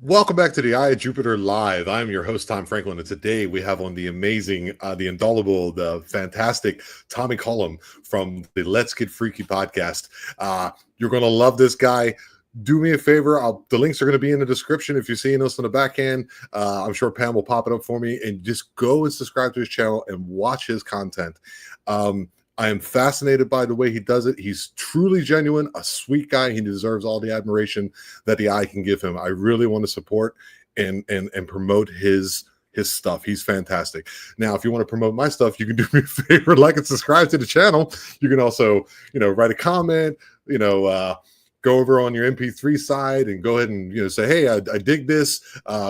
Welcome back to the Eye of Jupiter Live. I'm your host, Tom Franklin, and today we have on the amazing, the indelible, the fantastic Tommy Cullum from the Let's Get Freaky podcast. You're going to love this guy. Do me a favor. The links are going to be in the description. If you're seeing us on the back end, I'm sure Pam will pop it up for me. And just go and subscribe to his channel and watch his content. I am fascinated by the way he does it. He's truly genuine, a sweet guy. He deserves all the admiration that the eye can give him. I really want to support and promote his stuff. He's fantastic. Now, if you want to promote my stuff, you can do me a favor, like and subscribe to the channel. You can also, write a comment, go over on your MP3 side and go ahead and say, hey, I dig this.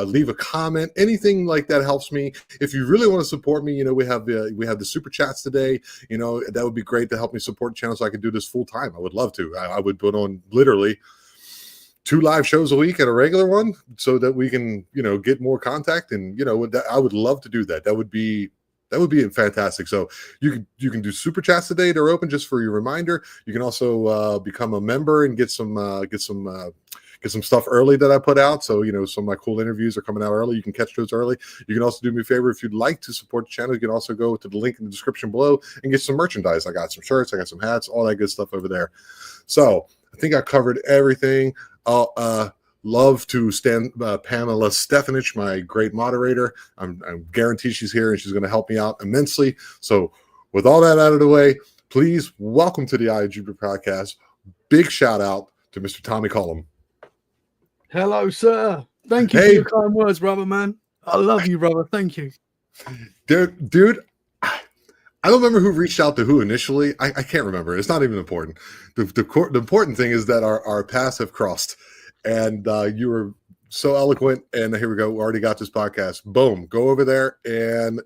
Leave a comment. Anything like that helps me. If you really want to support me, we have the super chats today. That would be great to help me support the channel so I can do this full time. I would love to. I would put on literally 2 live shows a week and a regular one so that we can get more contact. And I would love to do that. That would be fantastic. So you can do super chats today. They're open just for your reminder. You can also become a member and get some stuff early that I put out. So some of my cool interviews are coming out early. You can catch those early. You can also do me a favor if you'd like to support the channel. You can also go to the link in the description below and get some merchandise. I got some shirts. I got some hats. All that good stuff over there. So I think I covered everything. Love to stand Pamela Stefanich, my great moderator. I'm guaranteed she's here and she's going to help me out immensely. So with all that out of the way, please welcome to the Eye of Jupiter podcast. Big shout out to Mr. Tommy Cullum. Hello, sir. Thank you for your kind words, brother, man. I love you, brother. Thank you. Dude, I don't remember who reached out to who initially. I can't remember. It's not even important. The important thing is that our paths have crossed. And you were so eloquent. And here we go. We already got this podcast. Boom. Go over there and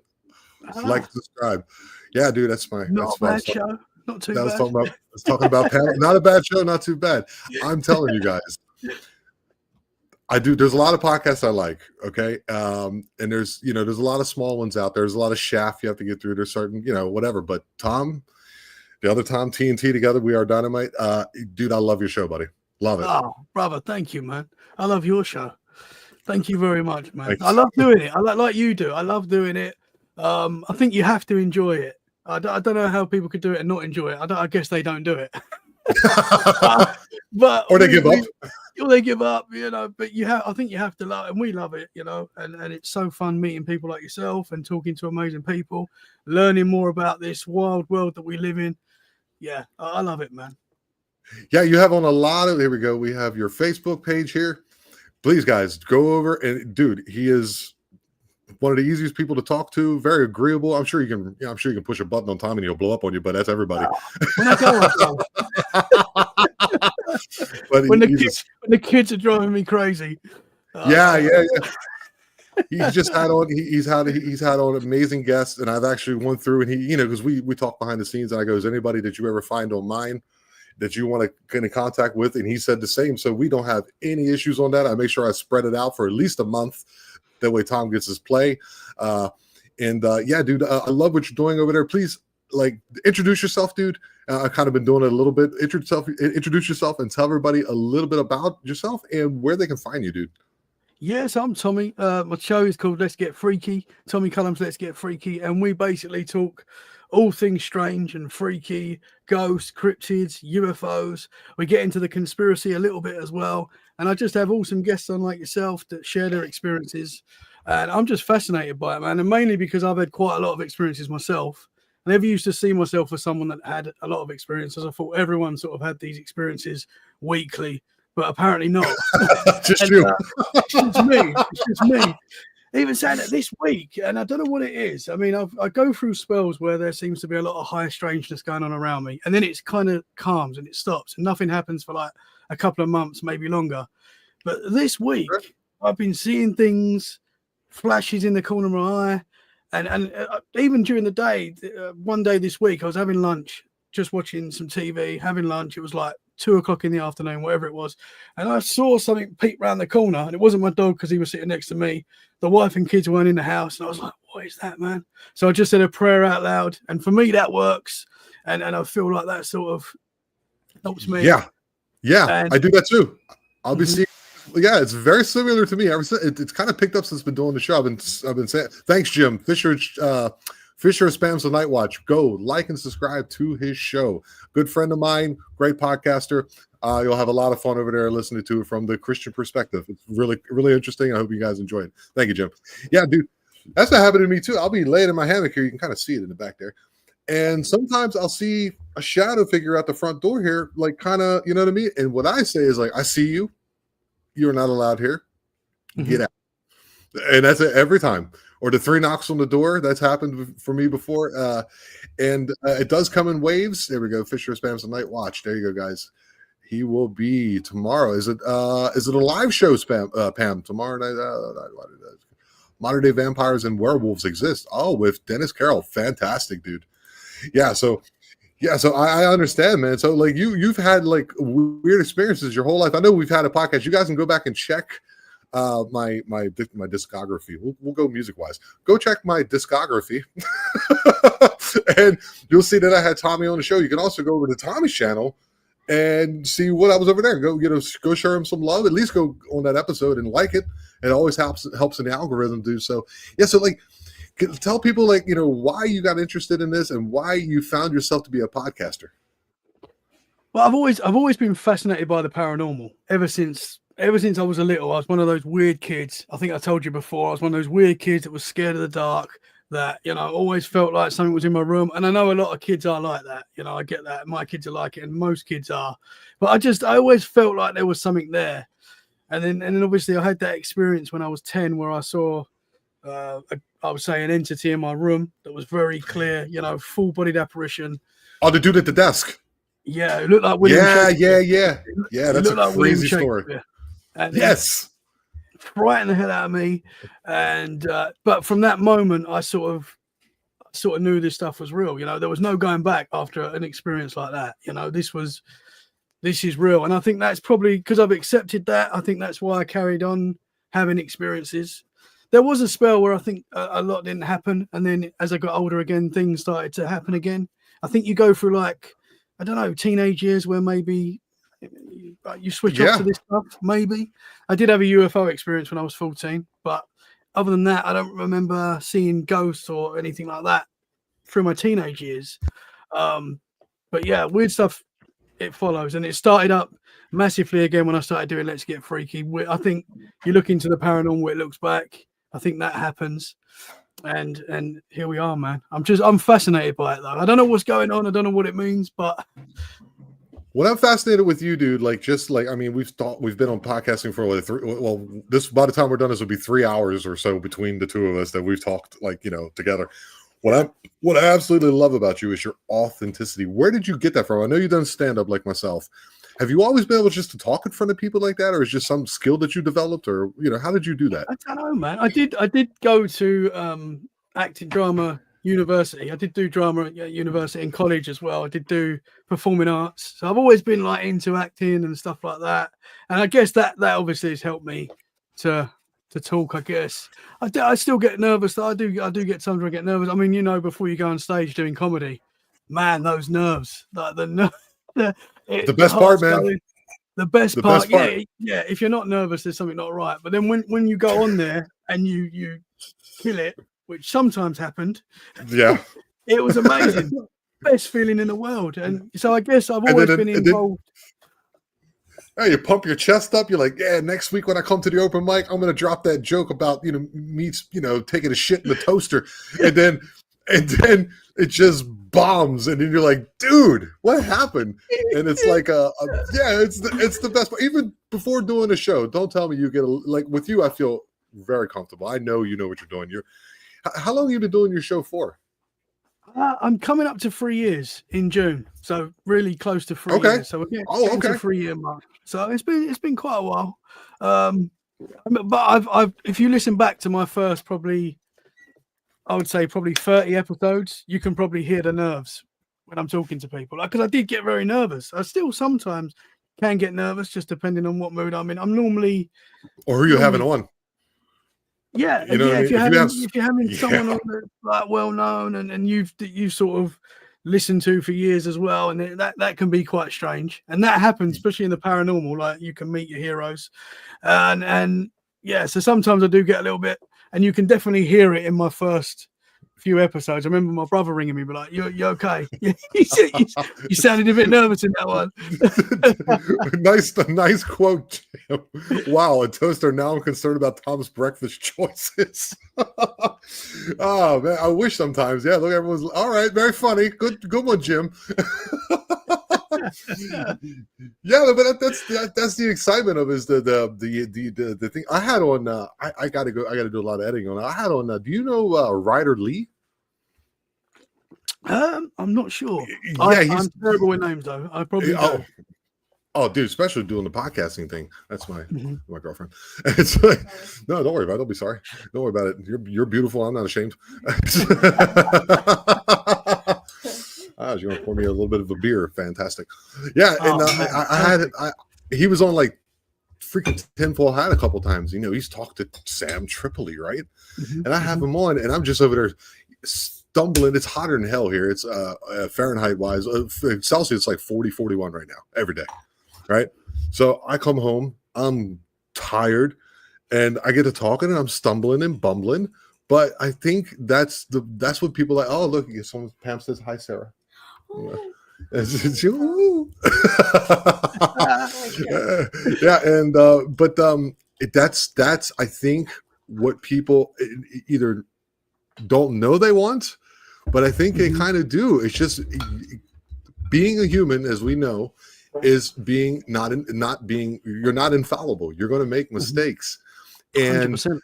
like, subscribe. Yeah, dude, that's my. Not a bad show. Not too bad. I was talking about panel. Not a bad show. Not too bad. I'm telling you guys. There's a lot of podcasts I like. Okay. And there's a lot of small ones out there. There's a lot of shaft you have to get through. There's certain, whatever. But Tom, the other Tom, TNT together, we are dynamite. Dude, I love your show, buddy. Love it. Oh, brother, thank you, man. I love your show. Thank you very much, man. Thanks. I love doing it. I like you do. I love doing it. I think you have to enjoy it. I don't know how people could do it and not enjoy it. I guess they don't do it. Or they give up. Or they give up, But I think you have to love it, and we love it, And it's so fun meeting people like yourself and talking to amazing people, learning more about this wild world that we live in. Yeah, I love it, man. Yeah, you have on a lot of. Here we go. We have your Facebook page here. Please, guys, go over and, dude, he is one of the easiest people to talk to. Very agreeable. I'm sure you can. I'm sure you can push a button on Tom and he'll blow up on you. But that's everybody. When the kids are driving me crazy. Yeah. He's just had on. He's had on amazing guests, and I've actually went through and he, because we talk behind the scenes, and I go, is anybody that you ever find on mine that you want to get in contact with? And he said the same. So we don't have any issues on that. I make sure I spread it out for at least a month. That way Tom gets his play. Yeah, dude, I love what you're doing over there. Please, introduce yourself, dude. I've kind of been doing it a little bit. Introduce yourself and tell everybody a little bit about yourself and where they can find you, dude. Yes, I'm Tommy. My show is called Let's Get Freaky. Tommy Cullum's Let's Get Freaky. And we basically talk all things strange and freaky, ghosts, cryptids, UFOs. We get into the conspiracy a little bit as well. And I just have awesome guests on like yourself that share their experiences. And I'm just fascinated by it, man. And mainly because I've had quite a lot of experiences myself. I never used to see myself as someone that had a lot of experiences. I thought everyone sort of had these experiences weekly, but apparently not. Just you. It's just me. It's just me. Even saying it this week, and I don't know what it is. I mean, I go through spells where there seems to be a lot of high strangeness going on around me, and then it's kind of calms and it stops, and nothing happens for like a couple of months, maybe longer. But this week, I've been seeing things, flashes in the corner of my eye, and even during the day. One day this week, I was having lunch, just watching some TV, having lunch. It was like 2:00 in the afternoon, whatever it was. And I saw something peek round the corner, and it wasn't my dog because he was sitting next to me. The wife and kids weren't in the house. And I was like, what is that, man? So I just said a prayer out loud. And for me, that works. And I feel like that sort of helps me. Yeah. And I do that too. I'll be seeing Yeah, it's very similar to me. Ever since it's kind of picked up since been doing the show. I've been saying thanks, Jim Fisher. Fisher spams the Night Watch. Go like and subscribe to his show. Good friend of mine, great podcaster. You'll have a lot of fun over there listening to it from the Christian perspective. It's really, really interesting. I hope you guys enjoy it. Thank you, Jim. Yeah, dude, that's what happened to me too. I'll be laying in my hammock here. You can kind of see it in the back there. And sometimes I'll see a shadow figure out the front door here, like kind of, you know what I mean? And what I say is like, I see you. You're not allowed here. Get out. And that's it every time. Or the 3 knocks on the door. That's happened for me before. And it does come in waves. There we go. Fisher spams the Night Watch. There you go, guys. He will be tomorrow. Is it a live show, Pam? Tomorrow night? Modern Day Vampires and Werewolves Exist. Oh, with Dennis Carroll. Fantastic, dude. Yeah, so I understand, man. So like you've had like weird experiences your whole life. I know we've had a podcast. You guys can go back and check my discography. We'll go music wise. Go check my discography, and you'll see that I had Tommy on the show. You can also go over to Tommy's channel and see what I was over there. Go show him some love. At least go on that episode and like it. It always helps in the algorithm, dude. So yeah, so like. Tell people like why you got interested in this and why you found yourself to be a podcaster. Well, I've always been fascinated by the paranormal ever since I was a little. I was one of those weird kids. I think I told you before. I was one of those weird kids that was scared of the dark. That always felt like something was in my room. And I know a lot of kids are like that. I get that. My kids are like it, and most kids are. But I always felt like there was something there. And then obviously I had that experience when I was 10 where I saw. I would say an entity in my room that was very clear, full-bodied apparition. Oh, the dude at the desk. Yeah, it looked like William Shakespeare. Yeah. That's a crazy story. And yes, frightened the hell out of me. And but from that moment, I sort of knew this stuff was real. There was no going back after an experience like that. This is real, and I think that's probably because I've accepted that. I think that's why I carried on having experiences. There was a spell where I think a lot didn't happen. And then as I got older again, things started to happen again. I think you go through teenage years where maybe you switch off to this stuff. Maybe. I did have a UFO experience when I was 14. But other than that, I don't remember seeing ghosts or anything like that through my teenage years. But yeah, weird stuff, it follows. And it started up massively again when I started doing Let's Get Freaky. I think you look into the paranormal, it looks back. I think that happens, and here we are, man. I'm fascinated by it though. I don't know what's going on. I don't know what it means, but what I'm fascinated with you, dude. Like, I mean, we've been on podcasting for by the time we're done, this will be 3 hours or so between the two of us that we've talked together. What I absolutely love about you is your authenticity. Where did you get that from? I know you've done stand up like myself. Have you always been able just to talk in front of people like that, or is it just some skill that you developed, or how did you do that? I don't know, man. I did go to acting drama university. I did do drama at university in college as well. I did do performing arts, so I've always been into acting and stuff like that. And I guess that obviously has helped me to talk. I guess I still get nervous. I do get sometimes I get nervous. I mean, before you go on stage doing comedy, man, those nerves, the best part, man. The best part. Yeah. If you're not nervous, there's something not right. But then when you go on there and you kill it, which sometimes happened, yeah, it was amazing. Best feeling in the world. And so I guess I've always been involved. You pump your chest up. You're like, yeah, next week when I come to the open mic, I'm going to drop that joke about, me, taking a shit in the toaster. And then it just bombs. And then you're like, dude, what happened? And it's like, it's the best part. Even before doing a show, don't tell me you get with you, I feel very comfortable. I know you know what you're doing. How long have you been doing your show for? I'm coming up to 3 years in June, so really close to 3 years. So we're getting to 3 year mark. So it's been quite a while. But I've if you listen back to my first I would say probably 30 episodes, you can probably hear the nerves when I'm talking to people. Because I did get very nervous. I still sometimes can get nervous, just depending on what mood I'm in. I'm normally. Or who you having on? Yeah, if you're having someone on that's well known and you sort of listened to for years as well, and that can be quite strange. And that happens, especially in the paranormal. Like you can meet your heroes, and yeah. So sometimes I do get a little bit, and you can definitely hear it in my first few episodes. I remember my brother ringing me, be like, "You okay?" You sounded a bit nervous in that one. nice quote, Jim. Wow, a toaster. Now I'm concerned about Tom's breakfast choices. Oh man, I wish sometimes. Yeah, look, everyone's all right. Very funny. Good one, Jim. Yeah, but that's the excitement of is the thing I had on. I gotta do a lot of editing on. I had on. Do you know Ryder Lee? I'm not sure. Yeah, I'm terrible with names though. I probably do. Oh, dude, especially doing the podcasting thing. That's my girlfriend. It's like, no, don't worry about it. Don't be sorry. Don't worry about it. You're beautiful. I'm not ashamed. You're gonna pour me a little bit of a beer. Fantastic. Yeah, and he was on like freaking Tinfoil Hat a couple times. You know, he's talked to Sam Tripoli, right? And I have him on, and I'm just over there stumbling. It's hotter than hell here. It's Fahrenheit wise, Celsius, it's like 40, 41 right now, every day. Right. So I come home, I'm tired, and I get to talking, and I'm stumbling and bumbling. But I think that's what people like. Oh, look, someone Pam says hi, Sarah. Oh. Yeah, and but that's I think what people either don't know they want, but I think they kind of do. It's just being a human, as we know, is being you're not infallible. You're going to make mistakes, and 100%.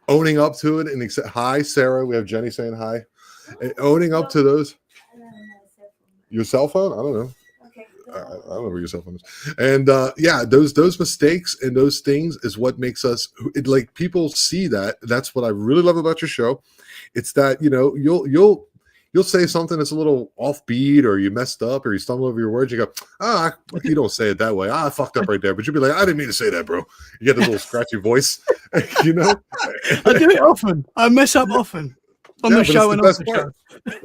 Owning up to it. And hi, Sarah. We have Jenny saying hi. And owning up to those. Your cell phone? I don't know. Okay. I don't know where your cell phone is. And yeah, those mistakes and those things is what makes us like people see that. That's what I really love about your show. It's that, you know, you'll say something that's a little offbeat, or you messed up, or you stumble over your words. You go, you don't say it that way. I fucked up right there. But you'll be like, I didn't mean to say that, bro. You get this little scratchy voice, you know. I do it often. I mess up often on the show and off the show.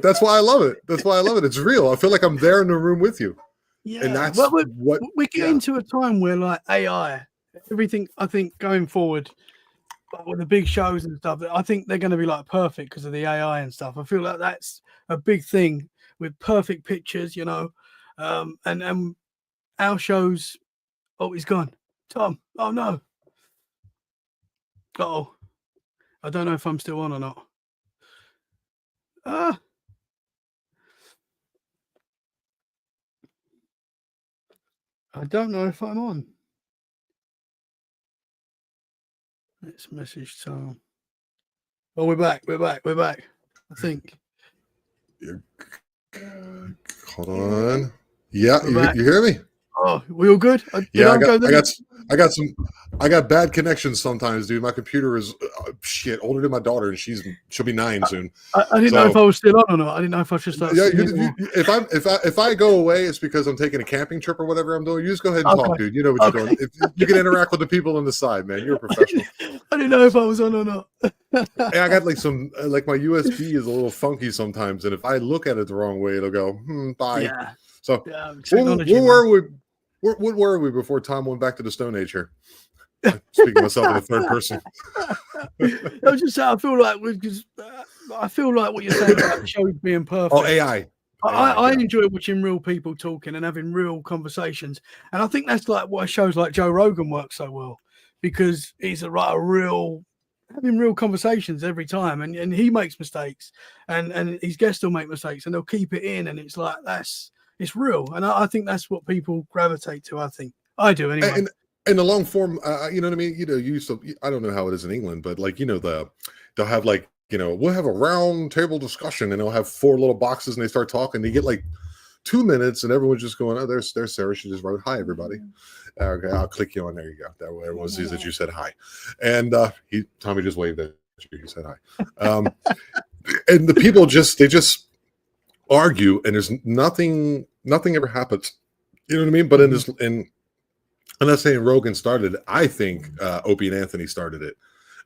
That's why I love it. That's why I love it. It's real. I feel like I'm there in the room with you. Yeah, and that's what we get into a time where like AI, everything. I think going forward, with the big shows and stuff, I think they're going to be like perfect because of the AI and stuff. I feel like that's a big thing with perfect pictures, you know, and our shows. Oh, he's gone, Tom. Oh no. Oh, I don't know if I'm still on or not. I don't know if I'm on. Let's message Tom. Oh, we're back. I think. Hold on. Yeah, you hear me? Oh, we all good? Yeah, I got bad connections sometimes, dude. My computer is shit older than my daughter, and she'll be 9 soon. I didn't know if I was still on or not. I didn't know if I should start. Yeah, if I go away, it's because I'm taking a camping trip or whatever I'm doing. You just go ahead and talk, dude. You know what you're doing. If you can interact with the people on the side, man. You're a professional. I didn't know if I was on or not. And I got like some my USB is a little funky sometimes, and if I look at it the wrong way, it'll go bye. Yeah. So what were we before Tom went back to the Stone Age here? Speaking of myself in the third person. I was just saying, I feel like what you're saying about the show being perfect. Oh, AI. I enjoy watching real people talking and having real conversations, and I think that's like why shows like Joe Rogan work so well, because he's having real conversations every time, and he makes mistakes, and his guests will make mistakes, and they'll keep it in, and it's like it's real, and I think that's what people gravitate to. I think I do anyway. And the long form, you know what I mean? You know, I don't know how it is in England, but like, you know, they'll have like, you know, we'll have a round table discussion, and they'll have 4 little boxes, and they start talking. They get like 2 minutes, and everyone's just going, oh, there's Sarah. She just wrote, hi, everybody. Okay, I'll click you on. There you go. That way everyone sees that you said hi. And Tommy just waved at you. He said hi. And the people they just argue, and there's nothing ever happens. You know what I mean? But I'm not saying Rogan started it. I think Opie and Anthony started it,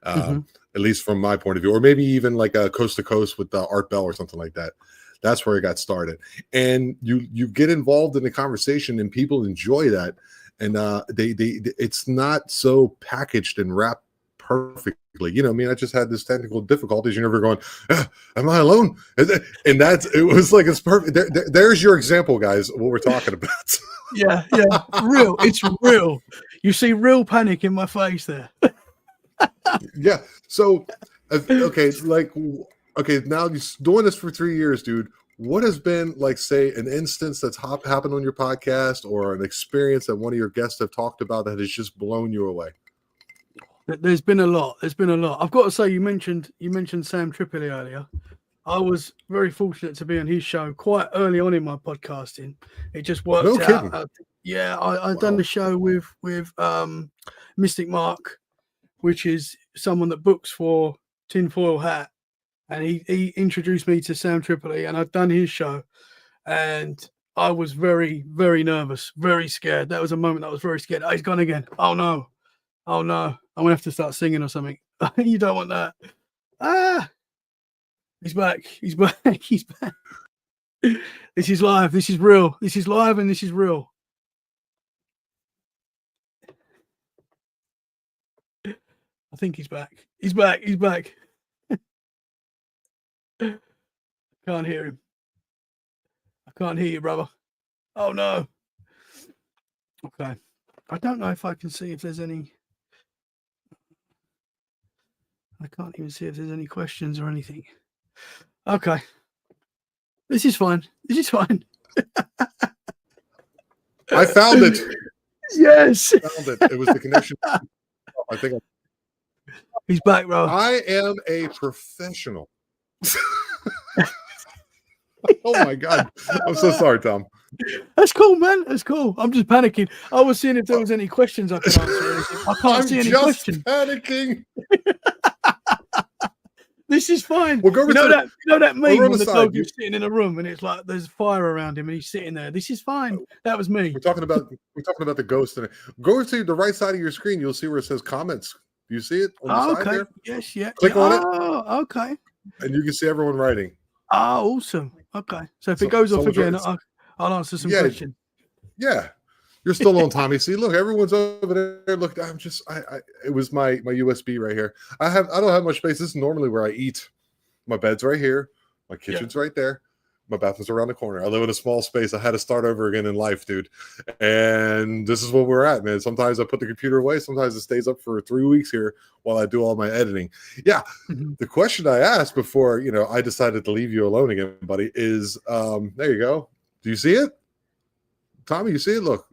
at least from my point of view, or maybe even like Coast to Coast with Art Bell or something like that. That's where it got started. And you get involved in the conversation, and people enjoy that. And they it's not so packaged and wrapped perfectly. You know, I mean, I just had this technical difficulties. You're never going, am I alone? And it was like, it's perfect. There's your example, guys, what we're talking about. Yeah. Real. It's real. You see real panic in my face there. Yeah. So, okay, now you're doing this for 3 years, dude. What has been, like, say, an instance that's happened on your podcast, or an experience that one of your guests have talked about that has just blown you away? There's been a lot. I've got to say, you mentioned Sam Tripoli earlier. I was very fortunate to be on his show quite early on in my podcasting. It just worked out. I've done the show with Mystic Mark, which is someone that books for Tinfoil Hat, and he introduced me to Sam Tripoli, and I'd done his show, and I was very, very nervous, very scared. That was a moment I was very scared. Oh, he's gone again. Oh no, I'm gonna have to start singing or something. You don't want that. He's back. He's back. This is live. This is real. This is live, and this is real. I think he's back. He's back. Can't hear him. I can't hear you, brother. Oh no. Okay. I don't know if I can see if there's any. I can't even see if there's any questions or anything. Okay. This is fine. I found it. Yes. I found it. It was the connection. I think he's back, bro. I am a professional. Oh my God. I'm so sorry, Tom. That's cool, man. That's cool. I'm just panicking. I was seeing if there was any questions I could answer. I can't see any questions. Panicking. This is fine. We'll go you know that meme when the dog is sitting in a room and it's like there's fire around him and he's sitting there. This is fine. That was me. We're talking about the ghost. Go to the right side of your screen. You'll see where it says comments. Do you see it on the side there? Yes, yeah. Click on it. Oh, okay. And you can see everyone writing. Oh, awesome. Okay. So if it goes off again, I'll answer some questions. Yeah. You're still on, Tommy. See, look, everyone's over there. Look, it was my USB right here. I don't have much space. This is normally where I eat. My bed's right here. My kitchen's right there. My bathroom's around the corner. I live in a small space. I had to start over again in life, dude. And this is where we're at, man. Sometimes I put the computer away. Sometimes it stays up for 3 weeks here while I do all my editing. Yeah. Mm-hmm. The question I asked before, I decided to leave you alone again, buddy, is there you go. Do you see it? Tommy, you see it? Look.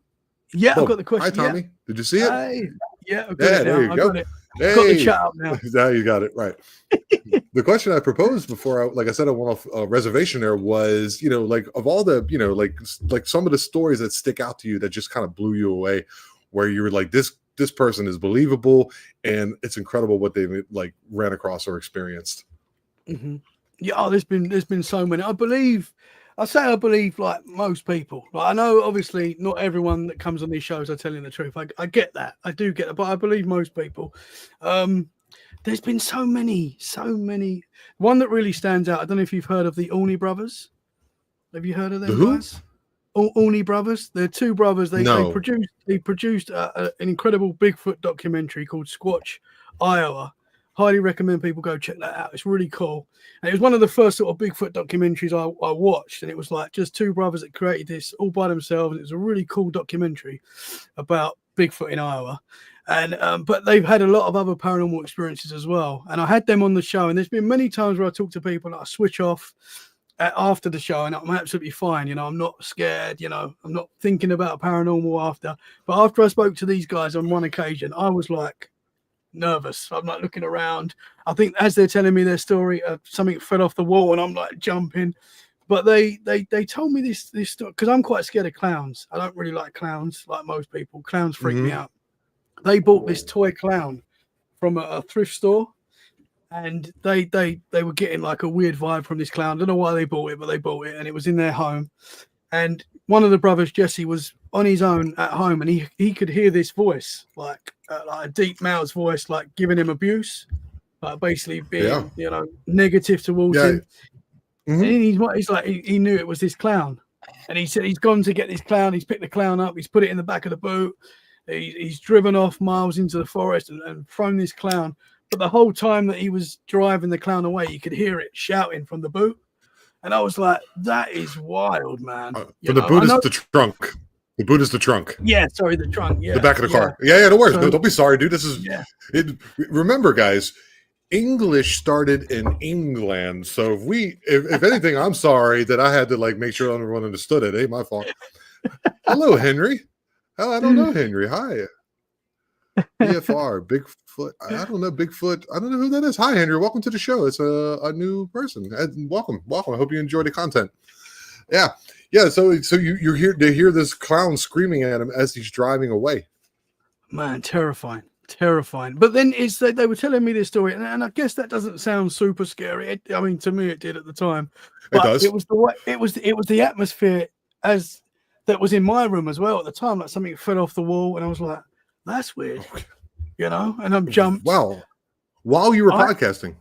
Yeah, I've got the question. Hi, Tommy. Yeah. Did you see it? Yeah, I've got it now. There you go. Got the chat up now. Now you got it right. The question I proposed before, like I said, I went off a reservation there was, like of all the, like some of the stories that stick out to you that just kind of blew you away, where you were like, this person is believable and it's incredible what they like ran across or experienced. Mm-hmm. Yeah, there's been so many. I believe like most people. Like, I know obviously not everyone that comes on these shows are telling the truth. I get that. I do get that, but I believe most people. There's been so many. One that really stands out. I don't know if you've heard of the Olney brothers. Have you heard of them guys? Olney brothers. They're two brothers. They produced an incredible Bigfoot documentary called Squatch, Iowa. Highly recommend people go check that out. It's really cool. And it was one of the first sort of Bigfoot documentaries I watched. And it was like just two brothers that created this all by themselves. It was a really cool documentary about Bigfoot in Iowa. And but they've had a lot of other paranormal experiences as well. And I had them on the show. And there's been many times where I talk to people and I switch off after the show and I'm absolutely fine. I'm not scared. I'm not thinking about paranormal after. But after I spoke to these guys on one occasion, I was like, nervous. I'm like looking around. I think as they're telling me their story, something fell off the wall and I'm like jumping. But they told me this story because I'm quite scared of clowns. I don't really like clowns like most people. Clowns freak me out. They bought this toy clown from a thrift store, and they were getting like a weird vibe from this clown. I don't know why they bought it, but they bought it, and it was in their home. And one of the brothers, Jesse, was on his own at home, and he could hear this voice, like a deep male's voice, like giving him abuse, basically being negative towards him. And he's like, he knew it was this clown. And he said he's gone to get this clown. He's picked the clown up. He's put it in the back of the boot. He's driven off miles into the forest and thrown this clown. But the whole time that he was driving the clown away, you could hear it shouting from the boot. And I was like, that is wild, man. From the boot is the trunk. The boot is the trunk. Yeah, sorry, the trunk. Yeah. The back of the car. Yeah, don't worry. So, don't be sorry, dude. This is it. Remember, guys, English started in England. So if anything, I'm sorry that I had to like make sure everyone understood it. Ain't my fault. Hello, Henry. Oh, I don't know Henry. Hi. BFR, Bigfoot. I don't know Bigfoot. I don't know who that is. Hi, Henry. Welcome to the show. It's a new person. Welcome. I hope you enjoy the content. Yeah. So you're here to hear this clown screaming at him as he's driving away. Man, terrifying. But then they were telling me this story, and I guess that doesn't sound super scary. I mean, to me, it did at the time. But it does. It was the atmosphere as that was in my room as well at the time. Like something fell off the wall, and I was like, "That's weird," And I'm jumped. Wow! While you were podcasting.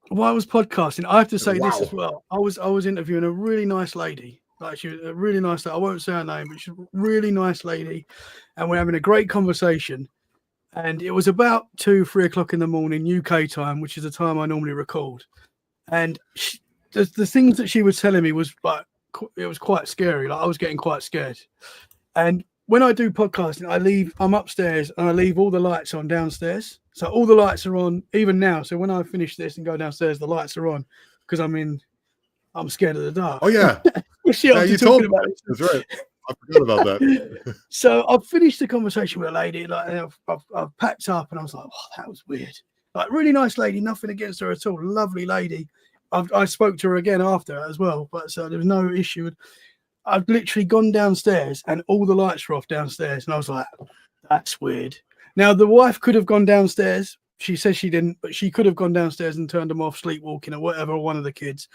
While I was podcasting, I have to say this as well. I was interviewing a really nice lady. Like she was a really nice. I won't say her name, but she's a really nice lady, and we're having a great conversation. And it was about 2-3 o'clock in the morning UK time, which is the time I normally record. And the things that she was telling me was like, it was quite scary. Like I was getting quite scared. And when I do podcasting, I'm upstairs and I leave all the lights on downstairs. So all the lights are on even now. So when I finish this and go downstairs, the lights are on because I'm scared of the dark. Oh yeah. You told me about it. That's right. I forgot about that. So I've finished the conversation with a lady, like I've packed up, and I was like, "Oh, that was weird." Like really nice lady, nothing against her at all, lovely lady. I spoke to her again after as well, but so there was no issue. I've literally gone downstairs, and all the lights were off downstairs, and I was like, "That's weird." Now the wife could have gone downstairs. She says she didn't, but she could have gone downstairs and turned them off, sleepwalking or whatever, one of the kids.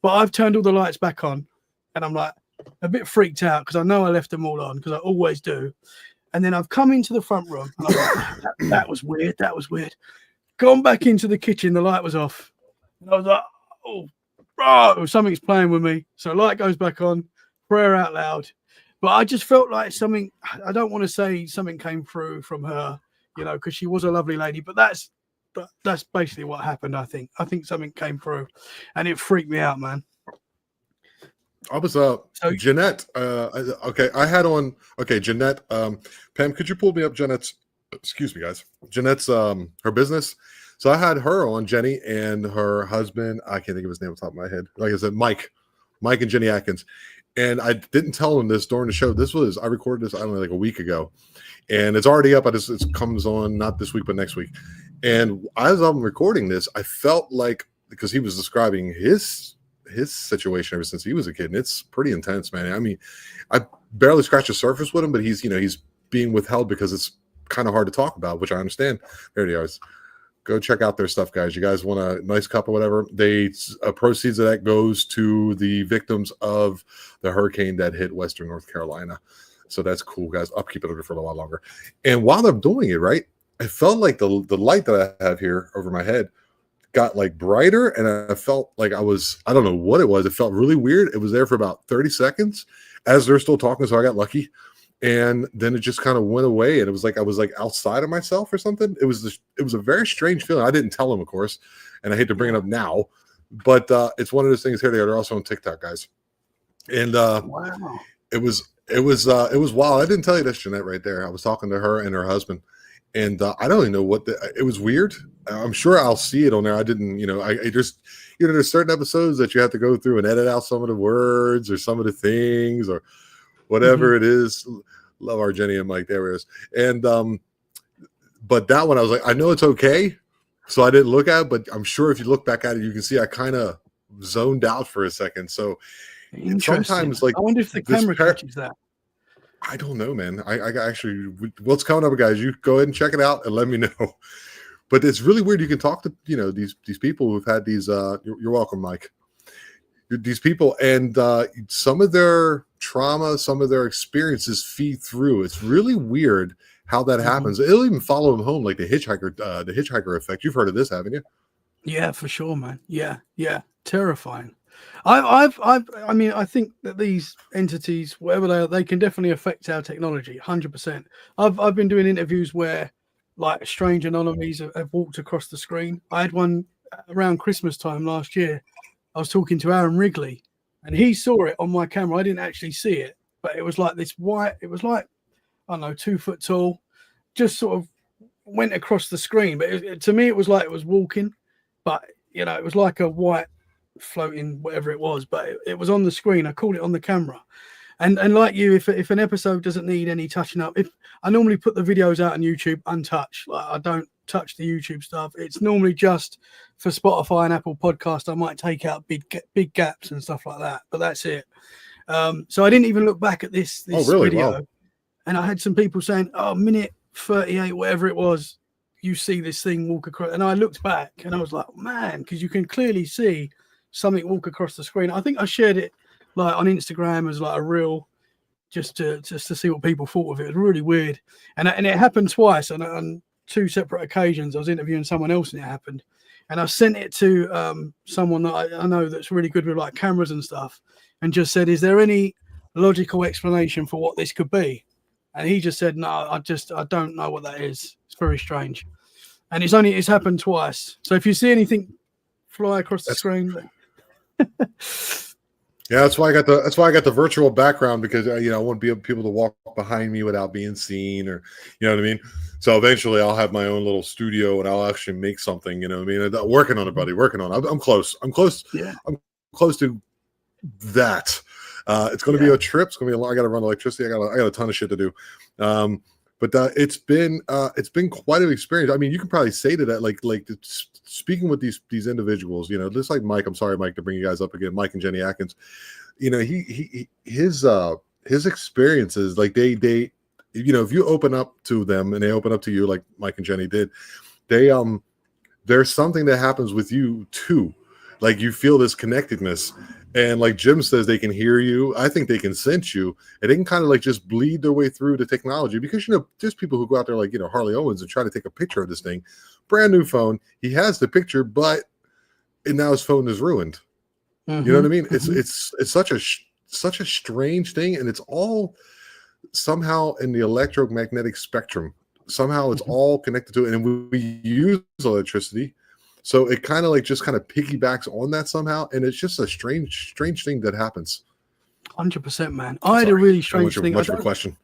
But I've turned all the lights back on, and I'm like, a bit freaked out because I know I left them all on because I always do. And then I've come into the front room and I'm like, that was weird. Gone back into the kitchen, the light was off. And I was like, oh, bro, something's playing with me. So light goes back on, prayer out loud. But I just felt like something, I don't want to say something came through from her, because she was a lovely lady, but that's basically what happened, I think. I think something came through and it freaked me out, man. I was Jeanette. I had on Jeanette. Pam, could you pull me up Jeanette's? Excuse me, guys. Jeanette's her business. So I had her on, Jenny, and her husband. I can't think of his name off the top of my head. Like I said, Mike and Jenny Atkins. And I didn't tell them this during the show. I recorded this, I don't know, like a week ago, and it's already up. It comes on not this week but next week. And as I'm recording this, I felt like because he was describing his situation ever since he was a kid, and it's pretty intense, man. I mean, I barely scratched the surface with him, but he's being withheld because it's kind of hard to talk about, which I understand. There he is. Go check out their stuff, guys. You guys want a nice cup or whatever? Proceeds of that goes to the victims of the hurricane that hit Western North Carolina. So that's cool, guys. I'll keep it over for a while longer. And while I'm doing it, right, I felt like the light that I have here over my head got like brighter, and I felt like I don't know what it was. It felt really weird. It was there for about 30 seconds as they're still talking. So I got lucky. And then it just kind of went away. And it was like, I was like outside of myself or something. It was a very strange feeling. I didn't tell him, of course, and I hate to bring it up now, but it's one of those things here. They're also on TikTok, guys. And wow. It was wild. I didn't tell you this, Jeanette, right there. I was talking to her and her husband. And I don't even know it was weird. I'm sure I'll see it on there. I didn't, there's certain episodes that you have to go through and edit out some of the words or some of the things or whatever it is. Love our Jenny and Mike. There it is. And, but that one I was like, I know it's okay. So I didn't look at it, but I'm sure if you look back at it, you can see I kind of zoned out for a second. So sometimes like, I wonder if the camera catches that. I don't know, man. I actually, what's coming up, guys? You go ahead and check it out and let me know. But it's really weird. You can talk to, these people who've had these, you're welcome, Mike. These people, and some of their trauma, some of their experiences feed through. It's really weird how that happens. It'll even follow them home, like the hitchhiker effect. You've heard of this, haven't you? Yeah, for sure, man. Yeah. Terrifying. I mean, I think that these entities, whatever they are, they can definitely affect our technology, 100%. I've been doing interviews where, like, strange anomalies have walked across the screen. I had one around Christmas time last year. I was talking to Aaron Wrigley, and he saw it on my camera. I didn't actually see it, but it was like this white. It was like, I don't know, 2 foot tall, just sort of went across the screen. But to me, it was like it was walking, but it was like a white floating whatever it was, but it was on the screen. I caught it on the camera. And like you, if an episode doesn't need any touching up, if I normally put the videos out on YouTube untouched, like I don't touch the YouTube stuff. It's normally just for Spotify and Apple Podcast. I might take out big gaps and stuff like that, but that's it. So I didn't even look back at this video. Wow. And I had some people saying, "Oh, minute 38, whatever it was, you see this thing walk across." And I looked back and I was like, man, because you can clearly see something walk across the screen. I think I shared it like on Instagram as like a reel, just to see what people thought of it. It was really weird, and it happened twice on 2 separate occasions. I was interviewing someone else and it happened, and I sent it to someone that I know that's really good with like cameras and stuff, and just said, "Is there any logical explanation for what this could be?" And he just said, "No, I don't know what that is. It's very strange," and it's happened twice. So if you see anything fly across the screen. Yeah, that's why I got the virtual background, because I want people to walk behind me without being seen, or you know what I mean. So eventually, I'll have my own little studio and I'll actually make something. You know what I mean? I'm working on it, buddy. Working on it. I'm close. Yeah. I'm close to that. It's going to be a trip. It's going to be a lot. I got to run electricity. I got a ton of shit to do. But it's been quite an experience. I mean, you can probably say to that, like speaking with these individuals, just like Mike. I'm sorry, Mike, to bring you guys up again. Mike and Jenny Atkins. His experiences, like they if you open up to them and they open up to you, like Mike and Jenny did, there's something that happens with you too. Like you feel this connectedness. And like Jim says, they can hear you. I think they can sense you, and they can kind of like just bleed their way through the technology, because there's people who go out there like Harley Owens and try to take a picture of this thing, brand new phone. He has the picture, but now his phone is ruined. You know what I mean? It's such a strange thing, and it's all somehow in the electromagnetic spectrum. Somehow it's all connected to it, and we use electricity. So it kind of piggybacks on that somehow, and it's just a strange thing that happens. 100%, man. I had a really strange thing. Much of a question.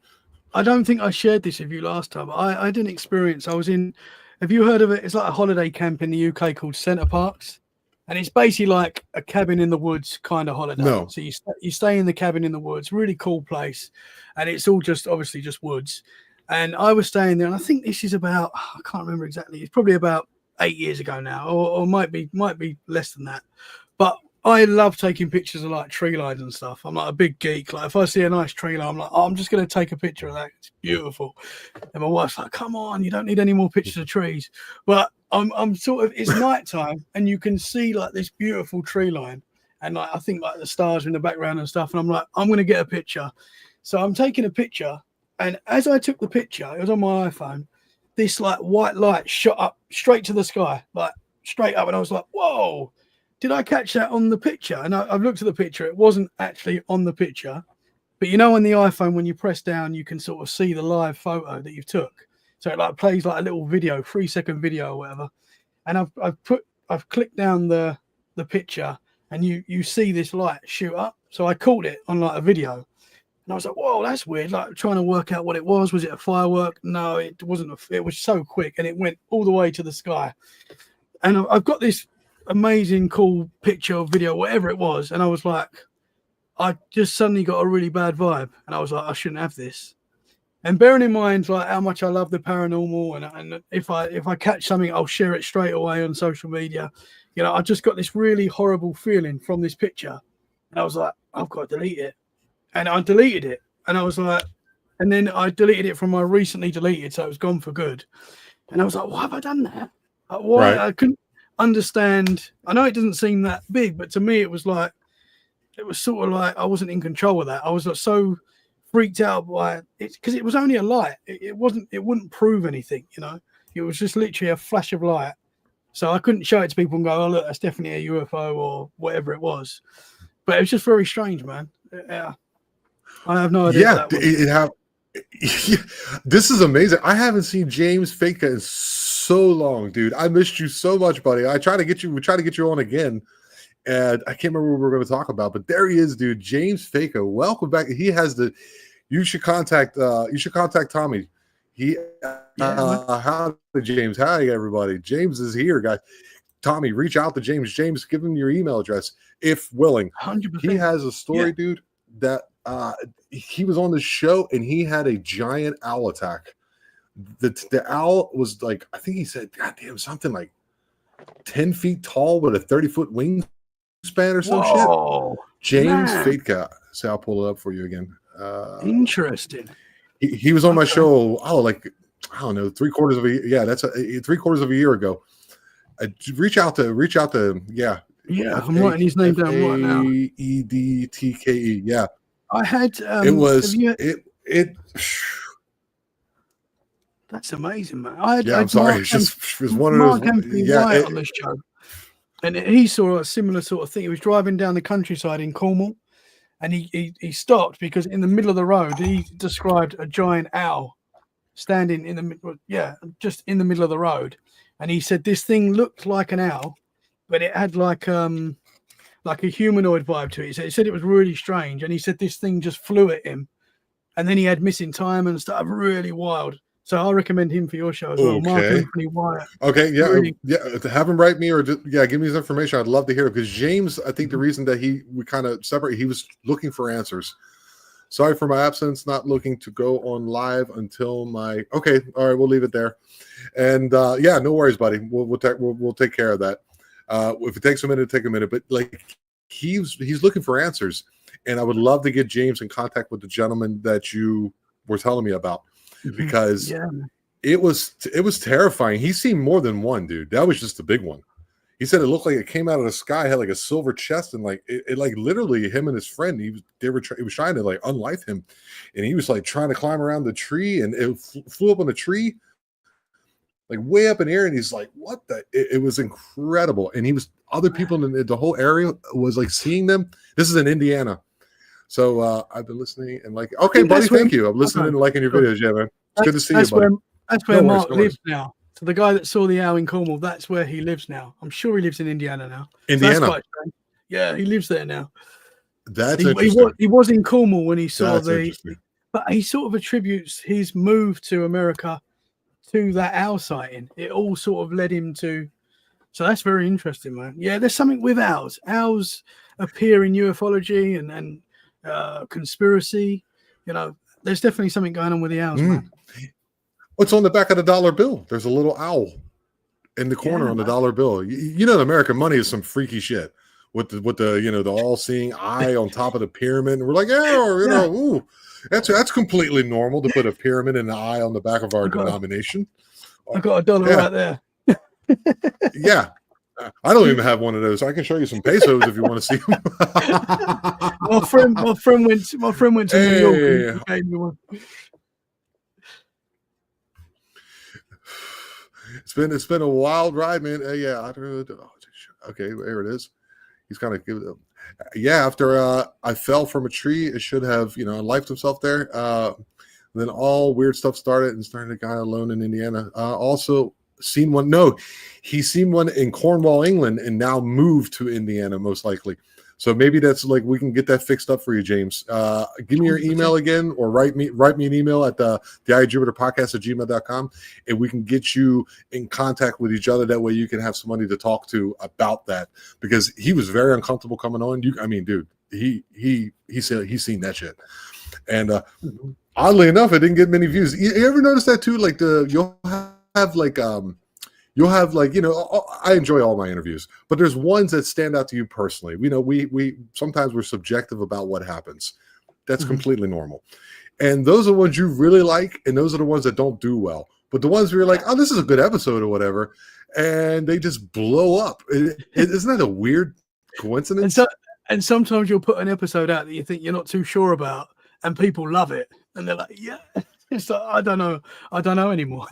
I don't think I shared this with you last time. I didn't experience. I was in. Have you heard of it? It's like a holiday camp in the UK called Centre Parks, and it's basically like a cabin in the woods kind of holiday. No. So you stay in the cabin in the woods. Really cool place, and it's all obviously just woods. And I was staying there, and I think this is about, I can't remember exactly. It's probably about 8 years ago now, or might be less than that. But I love taking pictures of like tree lines and stuff. I'm like a big geek. Like if I see a nice tree line, I'm like, I'm just going to take a picture of that. It's beautiful. And my wife's like, come on, you don't need any more pictures of trees. But I'm sort of, it's nighttime and you can see like this beautiful tree line. And like, I think like the stars in the background and stuff. And I'm like, I'm going to get a picture. So I'm taking a picture. And as I took the picture, it was on my iPhone, this like white light shot up straight to the sky, like straight up. And I was like, whoa, did I catch that on the picture? And I've looked at the picture. It wasn't actually on the picture. But on the iPhone, when you press down, you can sort of see the live photo that you took. So it like plays like a little video, 3-second video or whatever. And I've clicked down the picture, and you see this light shoot up. So I caught it on like a video. And I was like, whoa, that's weird. Like trying to work out what it was. Was it a firework? No, it wasn't. It was so quick, and it went all the way to the sky. And I've got this amazing, cool picture or video, whatever it was. And I was like, I just suddenly got a really bad vibe. And I was like, I shouldn't have this. And bearing in mind like how much I love the paranormal, and if I catch something, I'll share it straight away on social media. I just got this really horrible feeling from this picture. And I was like, I've got to delete it. And I deleted it, and I was like, and then I deleted it from my recently deleted, so it was gone for good. And I was like, why have I done that? Like, why? Right. I couldn't understand. I know it doesn't seem that big, but to me, it was sort of like I wasn't in control of that. I was like, so freaked out by it because it was only a light. It wouldn't prove anything, It was just literally a flash of light, So I couldn't show it to people and go, "Oh, look, that's definitely a UFO or whatever it was." But it was just very strange, man. Yeah, I have no idea. Yeah, What that was. it have. This is amazing. I haven't seen James Faka in so long, dude. I missed you so much, buddy. I try to get you. We try to get you on again, and I can't remember what we were going to talk about. But there he is, dude. James Faka. Welcome back. He has the. You should contact. You should contact Tommy. He. Howdy, James. Hi, everybody. James is here, guys. Tommy, reach out to James. James, give him your email address if willing. 100%. He has a story, dude, that he was on the show and he had a giant owl attack. The owl was like, I think he said, goddamn, something like 10 feet tall with a 30-foot wingspan or some shit. James Faka. So I'll pull it up for you again. Interesting. He was on my show. Oh, like I don't know, 3/4 of a year. Yeah, that's 3/4 of a year ago. Reach out to Yeah, I'm writing his name down right now. Edtke. Yeah, I had. It was it. That's amazing, man. I had. Yeah, I'm sorry. It was one of Mark those. Anthony White on the show, and he saw a similar sort of thing. He was driving down the countryside in Cornwall, and he stopped because in the middle of the road he described a giant owl standing in the just in the middle of the road, and he said this thing looked like an owl, but it had like a humanoid vibe to it. So he said it was really strange, and he said this thing just flew at him, and then he had missing time and stuff, really wild. So I recommend him for your show as well. Okay. Mark Anthony Wyatt. Okay, yeah, really, have him write me or just, give me his information. I'd love to hear it because James, I think the reason that we kind of separate, he was looking for answers. Sorry for my absence, not looking to go on live until my. Okay, all right, we'll leave it there. And no worries, buddy. We'll take care of that. If it takes a minute, take a minute. But like he's looking for answers, and I would love to get James in contact with the gentleman that you were telling me about because it was terrifying. He's seen more than one, dude. That was just the big one. He said it looked like it came out of the sky, had like a silver chest, and like it like literally him and his friend. He was trying to like unlife him, and he was like trying to climb around the tree, and it flew up on a tree, like way up in the air. And he's like, "What the?" It was incredible, and other people in the whole area was like seeing them. This is in Indiana, so I've been listening and like, okay, buddy, thank you. I'm listening and liking your videos, yeah, man. It's good to see you, buddy. That's where Mark lives now. So the guy that saw the owl in Cornwall, that's where he lives now. I'm sure he lives in Indiana now. Indiana. So yeah, he lives there now. That's interesting. He was in Cornwall when he saw but he sort of attributes his move to America to that owl sighting. It all sort of led him to. So that's very interesting, man. Yeah, there's something with owls. Owls appear in ufology and conspiracy. You know, there's definitely something going on with the owls, man. What's on the back of the dollar bill? There's a little owl in the corner on the dollar bill. You know, the American money is some freaky shit with the the all-seeing eye on top of the pyramid. And we're like, ooh, that's completely normal to put a pyramid and an eye on the back of our denomination. I got a dollar right there. Yeah. I don't even have one of those. I can show you some pesos if you want to see them. my friend went to New York and gave me one. It's been a wild ride, man. I don't know. Okay, there it is. He's kind of giving. After I fell from a tree, it should have unlifed himself there. Then all weird stuff started a guy alone in Indiana. Also seen one. No, he's seen one in Cornwall, England, and now moved to Indiana, most likely. So maybe that's like we can get that fixed up for you, James. Give me your email again, or write me an email at the iJupiterPodcast@gmail.com, and we can get you in contact with each other. That way, you can have somebody to talk to about that because he was very uncomfortable coming on. Dude, he said he's seen that shit, and oddly enough, it didn't get many views. You ever notice that too? Like you'll have I enjoy all my interviews, but there's ones that stand out to you personally. We sometimes we're subjective about what happens. That's completely normal. And those are the ones you really like, and those are the ones that don't do well. But the ones where you're like, oh, this is a good episode or whatever, and they just blow up. Isn't that a weird coincidence? And sometimes you'll put an episode out that you think you're not too sure about, and people love it, and they're like, yeah. It's like, I don't know anymore.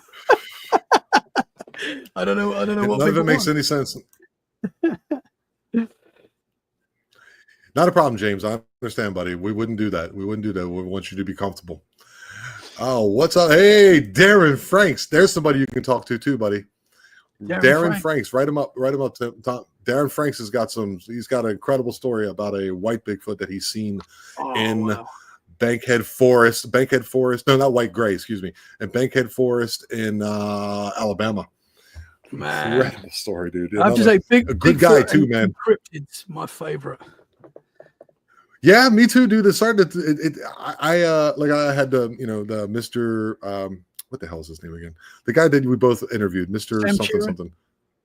I don't know what None of people it makes want. any sense. Not a problem, James. I understand, buddy. We wouldn't do that. We want you to be comfortable. Oh, what's up? Hey, Darren Franks. There's somebody you can talk to too, buddy. Darren Franks. Write him up. Tom. Darren Franks he's got an incredible story about a white Bigfoot that he's seen in Bankhead Forest. No, not White Gray, excuse me. In Bankhead Forest in Alabama. Man. Incredible story, dude. I have to say, a good guy too, man. Cryptid's my favorite. Yeah, me too, dude. It started. I had the Mr. What the hell is his name again? The guy that we both interviewed, Mr. Sam something Sheeran. something.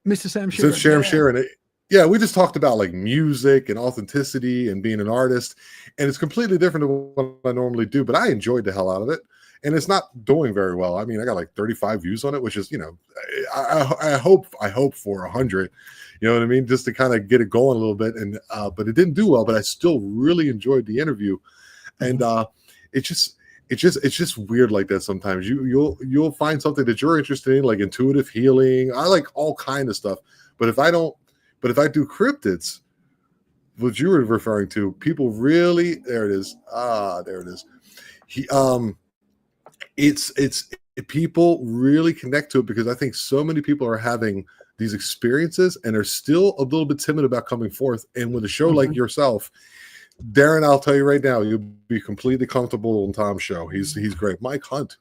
Mr. Sam Sheeran. Sam Sheeran. Yeah, we just talked about like music and authenticity and being an artist, and it's completely different than what I normally do. But I enjoyed the hell out of it, and it's not doing very well. I mean, I got like 35 views on it, which is, I hope for 100. You know what I mean? Just to kind of get it going a little bit, and but it didn't do well. But I still really enjoyed the interview, and it's just weird like that sometimes. You'll find something that you're interested in, like intuitive healing. I like all kind of stuff, but if I do cryptids, what you were referring to, people really, there it is. There it is. It's people really connect to it because I think so many people are having these experiences and are still a little bit timid about coming forth. And with a show like yourself, Darren, I'll tell you right now, you'll be completely comfortable on Tom's show. He's great. Mike Hunt.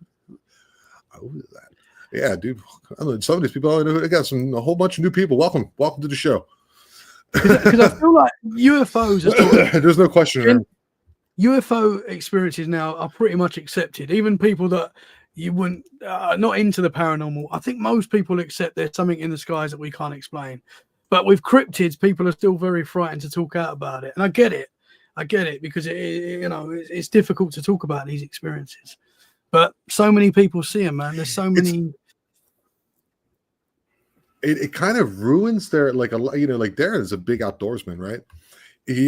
Who is that? Yeah, dude. Some of these people, they got a whole bunch of new people. Welcome to the show. Because I feel like UFOs are there's no question. UFO experiences now are pretty much accepted. Even people that you wouldn't not into the paranormal, I think most people accept there's something in the skies that we can't explain. But with cryptids, people are still very frightened to talk out about it, and I get it because it's difficult to talk about these experiences. But so many people see them, man. There's so many. It kind of ruins their like Darren is a big outdoorsman, right? He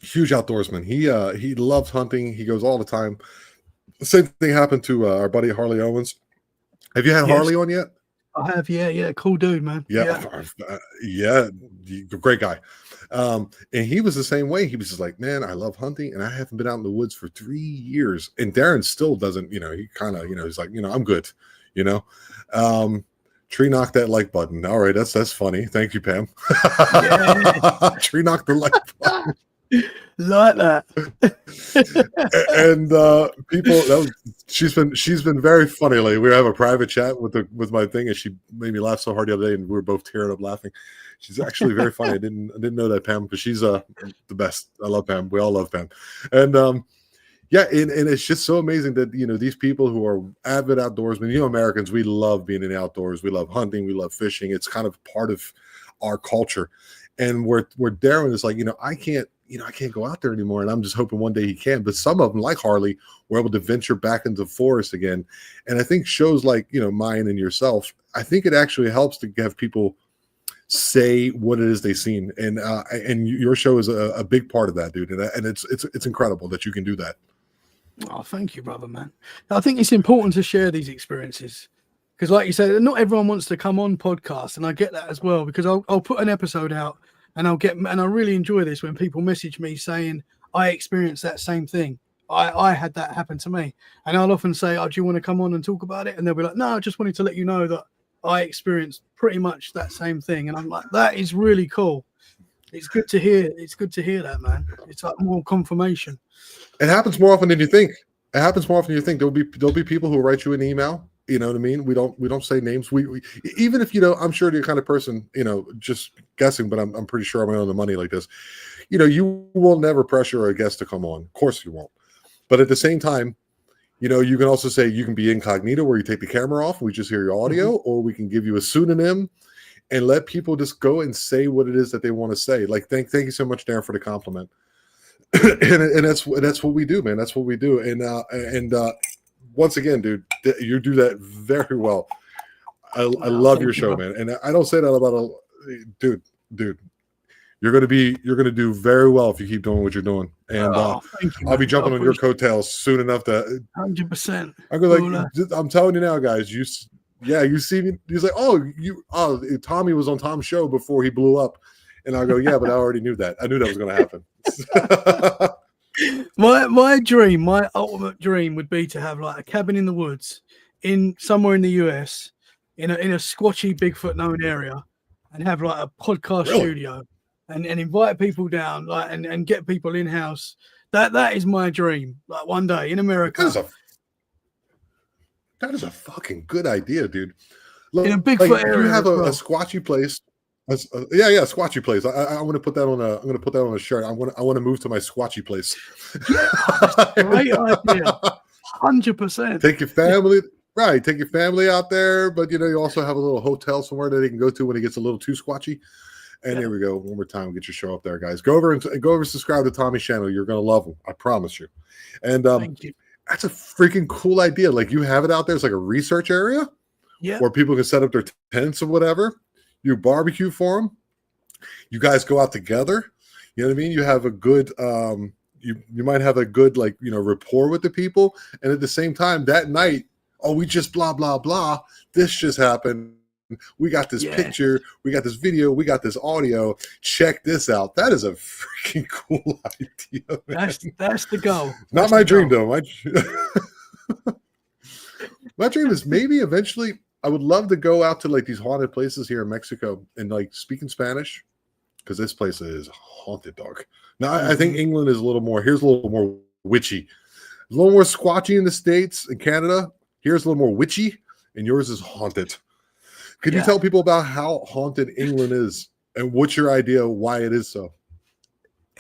huge outdoorsman. He loves hunting. He goes all the time. The same thing happened to our buddy Harley Owens. Have you had Harley on yet? I have, yeah. Cool dude, man. Yeah, great guy. And he was the same way. He was just like, man, I love hunting, and I haven't been out in the woods for 3 years. And Darren still doesn't, he kind of, he's like, I'm good, Tree knocked that like button. All right, that's funny. Thank you, Pam. Yeah. Tree knocked the like button. Like that. And people, she's been very funny lately. We have a private chat with my thing, and she made me laugh so hard the other day, and we were both tearing up laughing. She's actually very funny. I didn't know that, Pam, but she's the best. I love Pam. We all love Pam, and and it's just so amazing that these people who are avid outdoorsmen. Americans, we love being in the outdoors. We love hunting. We love fishing. It's kind of part of our culture. And where Darren is like, I can't go out there anymore. And I'm just hoping one day he can. But some of them, like Harley, were able to venture back into the forest again. And I think shows like, mine and yourself, I think it actually helps to have people say what it is they've seen. And your show is a big part of that, dude. And it's incredible that you can do that. Oh, thank you, brother, man. I think it's important to share these experiences. Because like you said, not everyone wants to come on podcasts. And I get that as well, because I'll put an episode out. And I really enjoy this when people message me saying, I experienced that same thing. I had that happen to me. And I'll often say, do you want to come on and talk about it? And they'll be like, no, I just wanted to let you know that I experienced pretty much that same thing. And I'm like, that is really cool. It's good to hear. It's good to hear that, man. It's like more confirmation. It happens more often than you think. There'll be people who write you an email. You know what I mean? We don't say names. We even if I'm sure you're the kind of person, just guessing, but I'm pretty sure I'm on the money like this. You will never pressure a guest to come on. Of course you won't. But at the same time, you can also say you can be incognito where you take the camera off, we just hear your audio, or we can give you a pseudonym and let people just go and say what it is that they want to say. Like, thank you so much, Darren, for the compliment. and that's what we do, man. That's what we do. And once again, dude, you do that very well. I love your show, man. And I don't say that about dude. You're gonna do very well if you keep doing what you're doing. And thank you, I'll be jumping on your coattails soon enough to 100%. I'm telling you now, guys. Yeah, you see me. He's like, Tommy was on Tom's show before he blew up. And I go, yeah, but I already knew that. I knew that was going to happen. My ultimate dream would be to have like a cabin in the woods in somewhere in the US in a squatchy Bigfoot known area and have like a podcast Really? studio and invite people down like and get people in house. That is my dream. Like one day in America. That is a fucking good idea, dude. In a Bigfoot area. You have a squatchy place. Squatchy place. I want to put that on a. I'm going to put that on a shirt. I want to move to my squatchy place. Yeah, great idea. 100%. Take your family, right? Take your family out there, but you also have a little hotel somewhere that they can go to when it gets a little too squatchy. And Here we go. One more time, get your show up there, guys. Go over and subscribe to Tommy's channel. You're going to love him. I promise you. And thank you. That's a freaking cool idea. Like you have it out there. It's like a research area, where people can set up their tents or whatever. You barbecue for them. You guys go out together. You know what I mean? You have a good, you might have a good rapport with the people. And at the same time, that night, we just blah, blah, blah. This just happened. We got this picture. We got this video. We got this audio. Check this out. That is a freaking cool idea, man. That's the goal. Not my dream, though. My dream is maybe eventually I would love to go out to like these haunted places here in Mexico and like speak in Spanish, because this place is haunted, dog. Now I think England is a little more. Here's a little more witchy, a little more squatchy in the States and Canada. Here's a little more witchy, and yours is haunted. Could you tell people about how haunted England is and what's your idea of why it is so?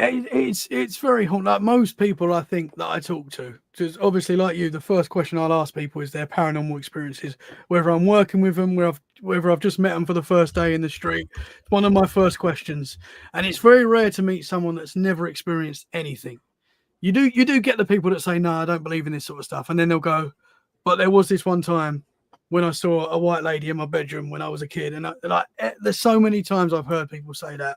It's very haunted. Like most people, I think that I talk to, because obviously, like you, the first question I'll ask people is their paranormal experiences. Whether I'm working with them, whether I've just met them for the first day in the street, it's one of my first questions. And it's very rare to meet someone that's never experienced anything. You do get the people that say, "No, I don't believe in this sort of stuff," and then they'll go, "But there was this one time when I saw a white lady in my bedroom when I was a kid," and there's so many times I've heard people say that.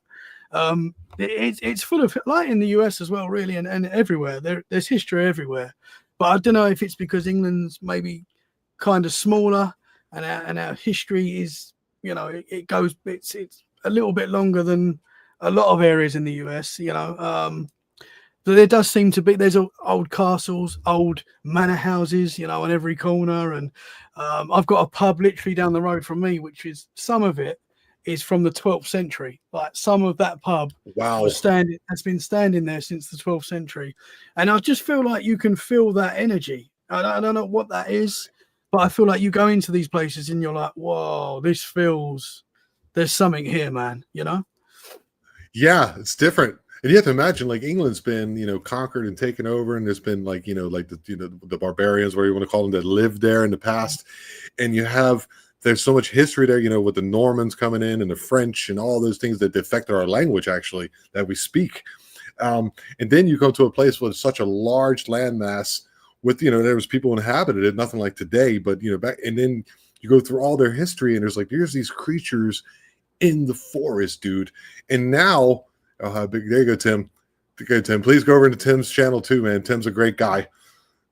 It's full of, like in the US as well, really, and everywhere. There's history everywhere. But I don't know if it's because England's maybe kind of smaller and our history is, it's a little bit longer than a lot of areas in the US, But there does seem to be, there's old castles, old manor houses, on every corner. And I've got a pub literally down the road from me, which is, some of it is from the 12th century. Like some of that pub has been standing there since the 12th century. And I just feel like you can feel that energy. I don't know what that is, but I feel like you go into these places and you're like, whoa, there's something here, man, Yeah, it's different. And you have to imagine, like, England's been, conquered and taken over, and there's been like, the barbarians, whatever you want to call them, that lived there in the past. And there's so much history there, with the Normans coming in and the French and all those things that affected our language, actually, that we speak. And then you go to a place with such a large landmass with, there was people inhabited it, nothing like today, but, back, and then you go through all their history and there's these creatures in the forest, dude. And now, how big? There you go, Tim. Okay, Tim. Please go over to Tim's channel too, man. Tim's a great guy.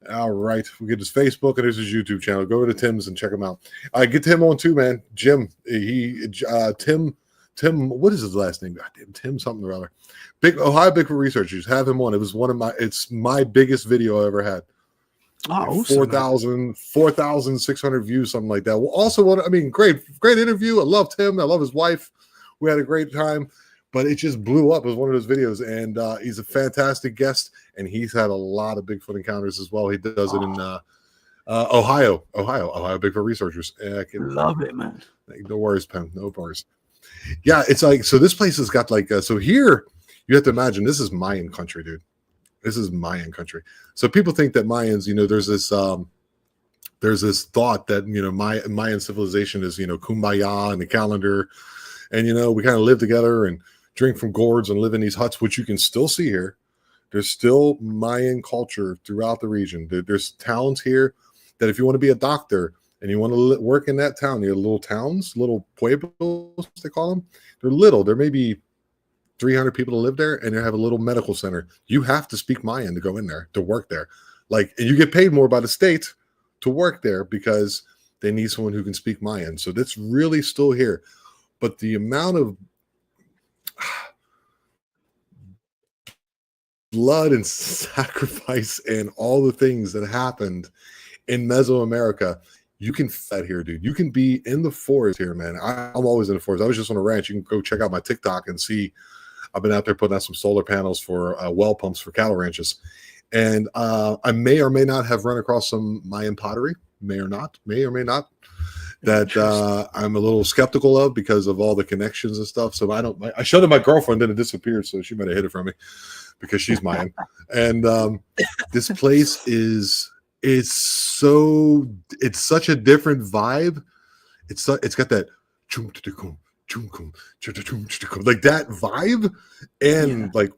All right, we get his Facebook and there's his YouTube channel. Go over to Tim's and check him out. Get Tim on too, man. Jim. Tim. What is his last name? God damn, Tim something or other. Big Ohio Bigfoot Researchers. Have him on. It was it's my biggest video I ever had. Oh, 4,600 views, something like that. Well, also, great interview. I love Tim. I love his wife. We had a great time. But it just blew up as one of those videos, and he's a fantastic guest, and he's had a lot of Bigfoot encounters as well. He does it in Ohio Bigfoot Researchers. Love it, man. No worries, Pam. No worries. Yeah, it's like, so this place has got like, so here you have to imagine this is Mayan country, dude. This is Mayan country. So people think that Mayans, there's this thought that, Mayan civilization is, kumbaya and the calendar, and, we kind of live together and drink from gourds and live in these huts, which you can still see here. There's still Mayan culture throughout the region. There's towns here that if you want to be a doctor and you want to work in that town, you have little towns, little pueblos, they call them. They're little. There may be 300 people to live there, and they have a little medical center. You have to speak Mayan to go in there, to work there. And you get paid more by the state to work there because they need someone who can speak Mayan. So that's really still here. But the amount of blood and sacrifice and all the things that happened in Mesoamerica, you can that here, dude. You can be in the forest here, man. I'm always in the forest. I was just on a ranch. You can go check out my TikTok and see. I've been out there putting out some solar panels for well pumps for cattle ranches. And I may or may not have run across some Mayan pottery, may or may not, that I'm a little skeptical of because of all the connections and stuff. So I showed it my girlfriend, then it disappeared. So she might have hid it from me because she's Mayan. And this place it's such a different vibe. It's got that like that vibe and like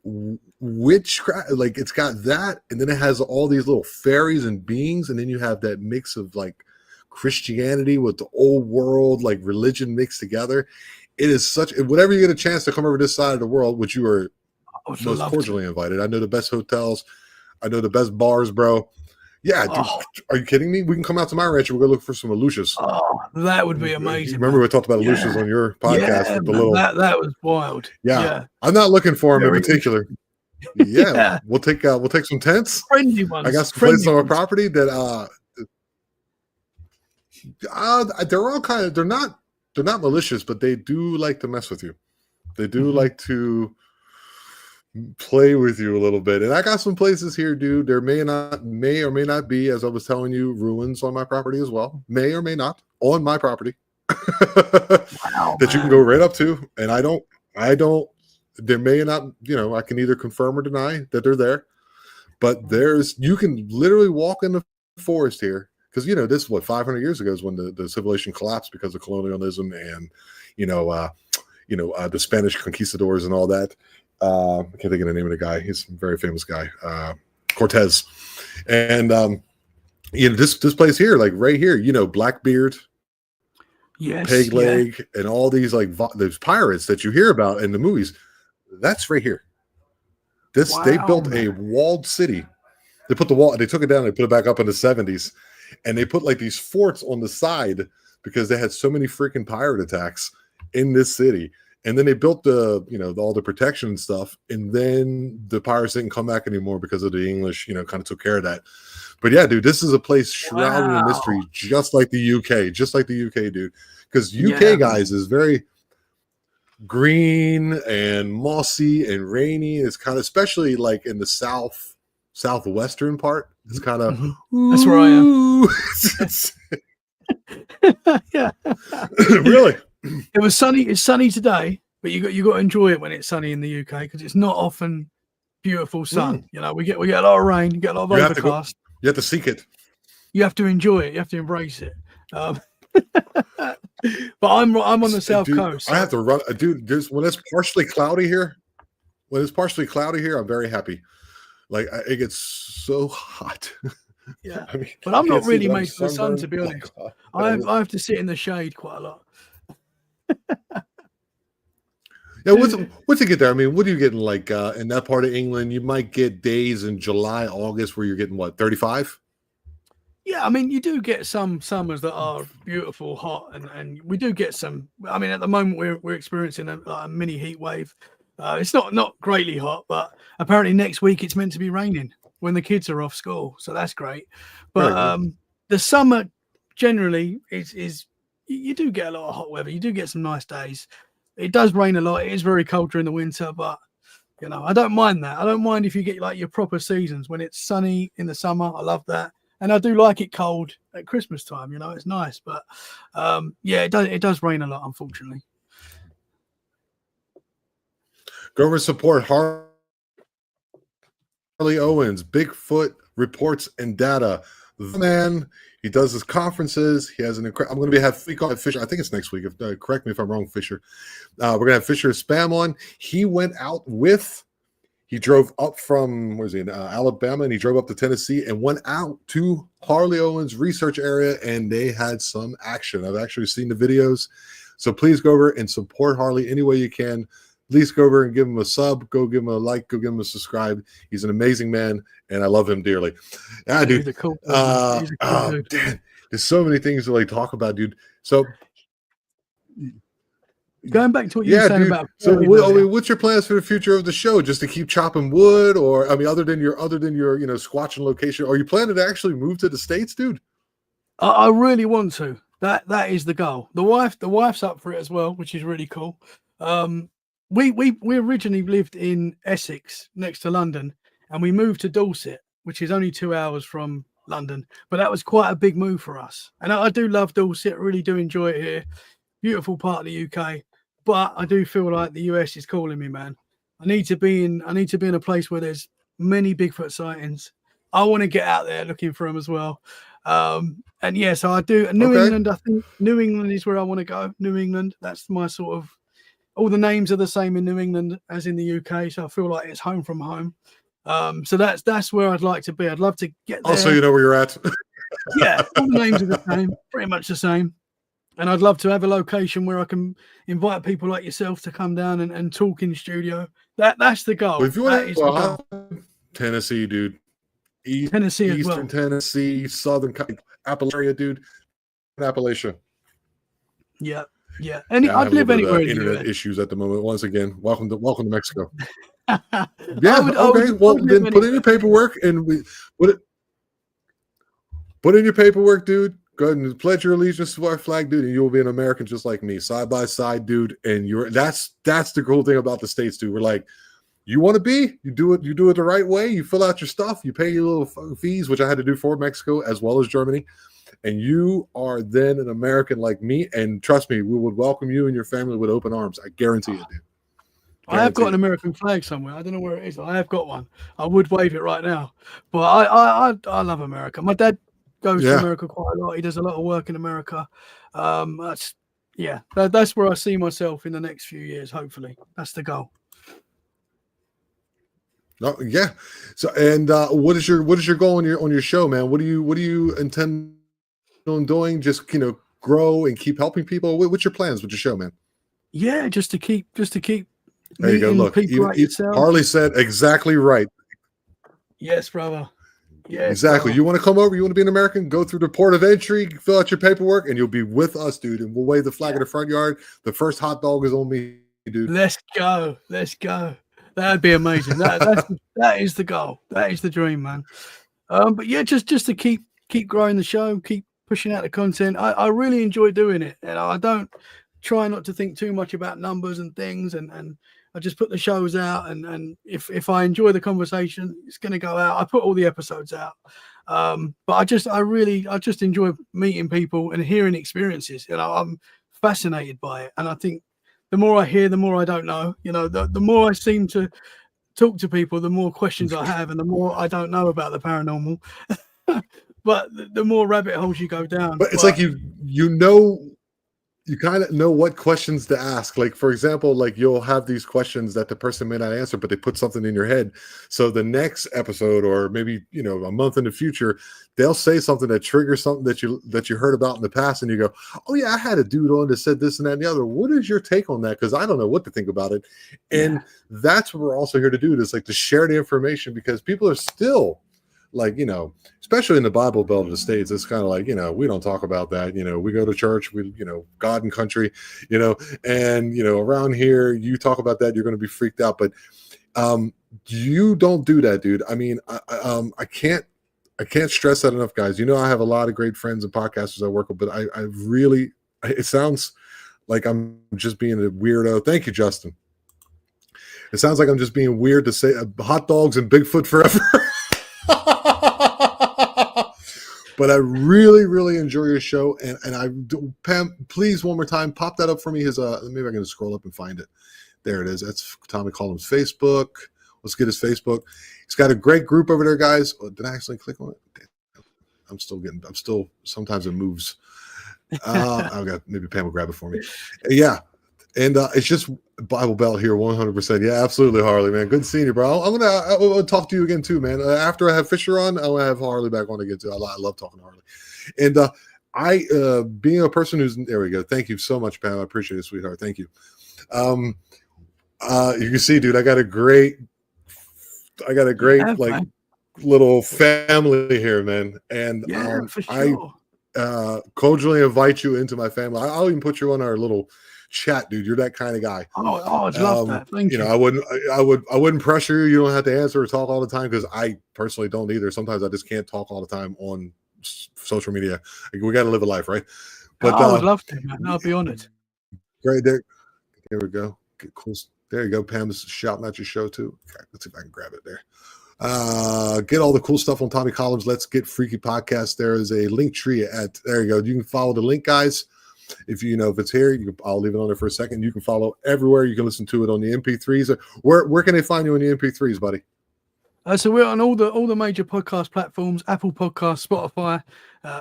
witchcraft, like it's got that, and then it has all these little fairies and beings, and then you have that mix of like Christianity with the old world, like religion mixed together. It is such, whenever you get a chance to come over this side of the world, which you are most cordially invited. I know the best hotels, I know the best bars, bro. Yeah, dude, are you kidding me? We can come out to my ranch and we'll go look for some Aleutians. Oh, that would be amazing. Remember we talked about Aleutians on your podcast with the little that was wild. Yeah. I'm not looking for them in particular. Yeah, we'll take some tents. Friendly ones. I got some places on my property that they're all kind of they're not malicious, but they do like to mess with you. They do like to play with you a little bit. And I got some places here, dude. There may or may not be, as I was telling you, ruins on my property as well. May or may not on my property. Wow, that you can go right up to. And I don't, there may not, I can either confirm or deny that they're there. But you can literally walk in the forest here. Because, this is what 500 years ago is when the civilization collapsed because of colonialism and, the Spanish conquistadors and all that. I can't think of the name of the guy. He's a very famous guy, Cortez. And, this place here, like right here, Blackbeard, Peg Leg, and all these like those pirates that you hear about in the movies. That's right here. They built a walled city. They put they took it down, they put it back up in the 70s, and they put like these forts on the side because they had so many freaking pirate attacks in this city. And then they built all the protection and stuff, and then the pirates didn't come back anymore because of the English, kind of took care of that. But yeah, dude, this is a place shrouded in mystery, just like the UK, dude. Because UK guys is very green and mossy and rainy. It's kind of, especially like in the southwestern part. It's kind of that's where I am. Yeah, really. It was sunny. It's sunny today, but you got to enjoy it when it's sunny in the UK because it's not often beautiful sun. We get a lot of rain, you get a lot of overcast. You have to seek it. You have to enjoy it. You have to embrace it. But I'm on the south coast. So. I have to run, dude. When it's partially cloudy here, I'm very happy. Like it gets so hot. Yeah, but I'm not really made for the sun, to be honest. I have to sit in the shade quite a lot. Yeah, what's it get there? I mean, what are you getting like in that part of England? You might get days in July, August where you're getting what, 35? Yeah, I mean, you do get some summers that are beautiful, hot, and we do get some. I mean, at the moment we're experiencing a mini heat wave. It's not greatly hot, but apparently next week it's meant to be raining when the kids are off school, so that's great. But the summer generally is you do get a lot of hot weather. You do get some nice days. It does rain a lot. It is very cold during the winter, but I don't mind that. I don't mind if you get like your proper seasons when it's sunny in the summer. I love that, and I do like it cold at Christmas time. It's nice, but it does rain a lot, unfortunately. Go over and support Harley Owens, Bigfoot reports and data. The man, he does his conferences. He has I'm going to have Fisher. I think it's next week. Correct me if I'm wrong, Fisher. We're going to have Fisher Spam on. He went out he drove up from Alabama, and he drove up to Tennessee and went out to Harley Owens research area, and they had some action. I've actually seen the videos. So please go over and support Harley any way you can. Please go over and give him a sub. Go give him a like. Go give him a subscribe. He's an amazing man, and I love him dearly. Yeah, dude. He's a cool dude. Dude, there's so many things to like talk about, dude. So going back to what you were saying dude. about So what's your plans for the future of the show? Just to keep chopping wood, or I mean, other than your squatching location, are you planning to actually move to the States, dude? I really want to. That is the goal. The wife's up for it as well, which is really cool. We originally lived in Essex next to London, and we moved to Dorset, which is only 2 hours from London. But that was quite a big move for us. And I do love Dorset, really do enjoy it here. Beautiful part of the UK. But I do feel like the US is calling me, man. I need to be in a place where there's many Bigfoot sightings. I want to get out there looking for them as well. And yeah, so I do. New England, I think New England is where I want to go. New England, that's my sort of. All the names are the same in New England as in the UK, so I feel like it's home from home. So that's where I'd like to be. I'd love to get there. Also, you know where you're at. Yeah, all the names are the same, pretty much the same. And I'd love to have a location where I can invite people like yourself to come down and talk in the studio. That's the goal. Well, if you want to, Tennessee, dude. Tennessee as Eastern Tennessee, Southern Appalachia, dude. Appalachia. Yeah. Yeah. And I'd live anywhere in the internet US. issues at the moment. Once again, welcome to Mexico. Yeah. Well, then put in your paperwork and put in your paperwork, dude. Go ahead and pledge your allegiance to our flag, dude, and you will be an American just like me, side by side, dude. And that's the cool thing about the States, dude. We're like, you want to be, you do it the right way. You fill out your stuff, you pay your little fees, which I had to do for Mexico as well as Germany, and you are then an American like me. And trust me, we would welcome you and your family with open arms. I guarantee it, dude. I have got an American flag somewhere. I don't know where it is. I have got one. I would wave it right now. But I love America. My dad goes to America quite a lot. He does a lot of work in America. That's where I see myself in the next few years. Hopefully, that's the goal. Oh, yeah. So, and what is your goal on your show, man? What do you intend on doing? Just grow and keep helping people. What's your plans with your show, man? Yeah, just to keep. There you go. Look, Harley said exactly right. Yes, brother. Yeah, exactly. Brother. You want to come over? You want to be an American? Go through the port of entry, fill out your paperwork, and you'll be with us, dude. And we'll wave the flag in the front yard. The first hot dog is on me, dude. Let's go. That'd be amazing. That is the goal. That is the dream, man. But yeah, just to keep growing the show, keep pushing out the content. I really enjoy doing it, and I don't try not to think too much about numbers and things, and I just put the shows out, and if I enjoy the conversation, it's going to go out. I put all the episodes out, but I just enjoy meeting people and hearing experiences. I'm fascinated by it, and I think the more I hear, the more I don't know. The more I seem to talk to people, the more questions I have, and the more I don't know about the paranormal. But the more rabbit holes you go down. But it's like you kind of know what questions to ask. Like, for example, like you'll have these questions that the person may not answer, but they put something in your head. So the next episode, or maybe, a month in the future, they'll say something that triggers something that you heard about in the past. And you go, oh yeah, I had a dude on that said this and that and the other. What is your take on that? Because I don't know what to think about it. And that's what we're also here to do, is like to share the information, because people are still like, especially in the Bible Belt of the States, it's kind of like, we don't talk about that. We go to church, we, God and country, and, around here, you talk about that, you're going to be freaked out. But you don't do that, dude. I mean, I can't stress that enough, guys. I have a lot of great friends and podcasters I work with, but I really, it sounds like I'm just being a weirdo. Thank you, Justin. It sounds like I'm just being weird to say hot dogs and Bigfoot forever. But I really, really enjoy your show, and I do, Pam, please one more time pop that up for me. His maybe I can just scroll up and find it. There it is. That's Tommy Cullum's Facebook. Let's get his Facebook. He's got a great group over there, guys. Oh, did I actually click on it? I'm still sometimes it moves. I've got, maybe Pam will grab it for me. Yeah. And it's just Bible Belt here, 100%. Yeah, absolutely, Harley, man. Good seeing you, bro. I'll talk to you again too, man. After I have Fisher on, I'll have Harley back on again too. I love talking to Harley. And I being a person who's there, we go. Thank you so much, Pam. I appreciate it, sweetheart. Thank you. You can see, dude, I got a great like little family here, man. And for sure. cordially invite you into my family. I'll even put you on our little chat, dude. You're that kind of guy. Oh, I'd love that. Thank you. I wouldn't pressure you. You don't have to answer or talk all the time, because I personally don't either. Sometimes I just can't talk all the time on social media. We got to live a life, right? But I would love to, man. I'll be honored. Great. There we go. Get cool. There you go. Pam's shouting at your show too. Okay, let's see if I can grab it there. Get all the cool stuff on Tommy Collum's Let's Get Freaky podcast. There is a link tree there you go. You can follow the link, guys. If it's here, I'll leave it on there for a second. You can follow everywhere. You can listen to it on the MP3s. Where can they find you on the MP3s, buddy? So we're on all the major podcast platforms: Apple Podcasts, Spotify,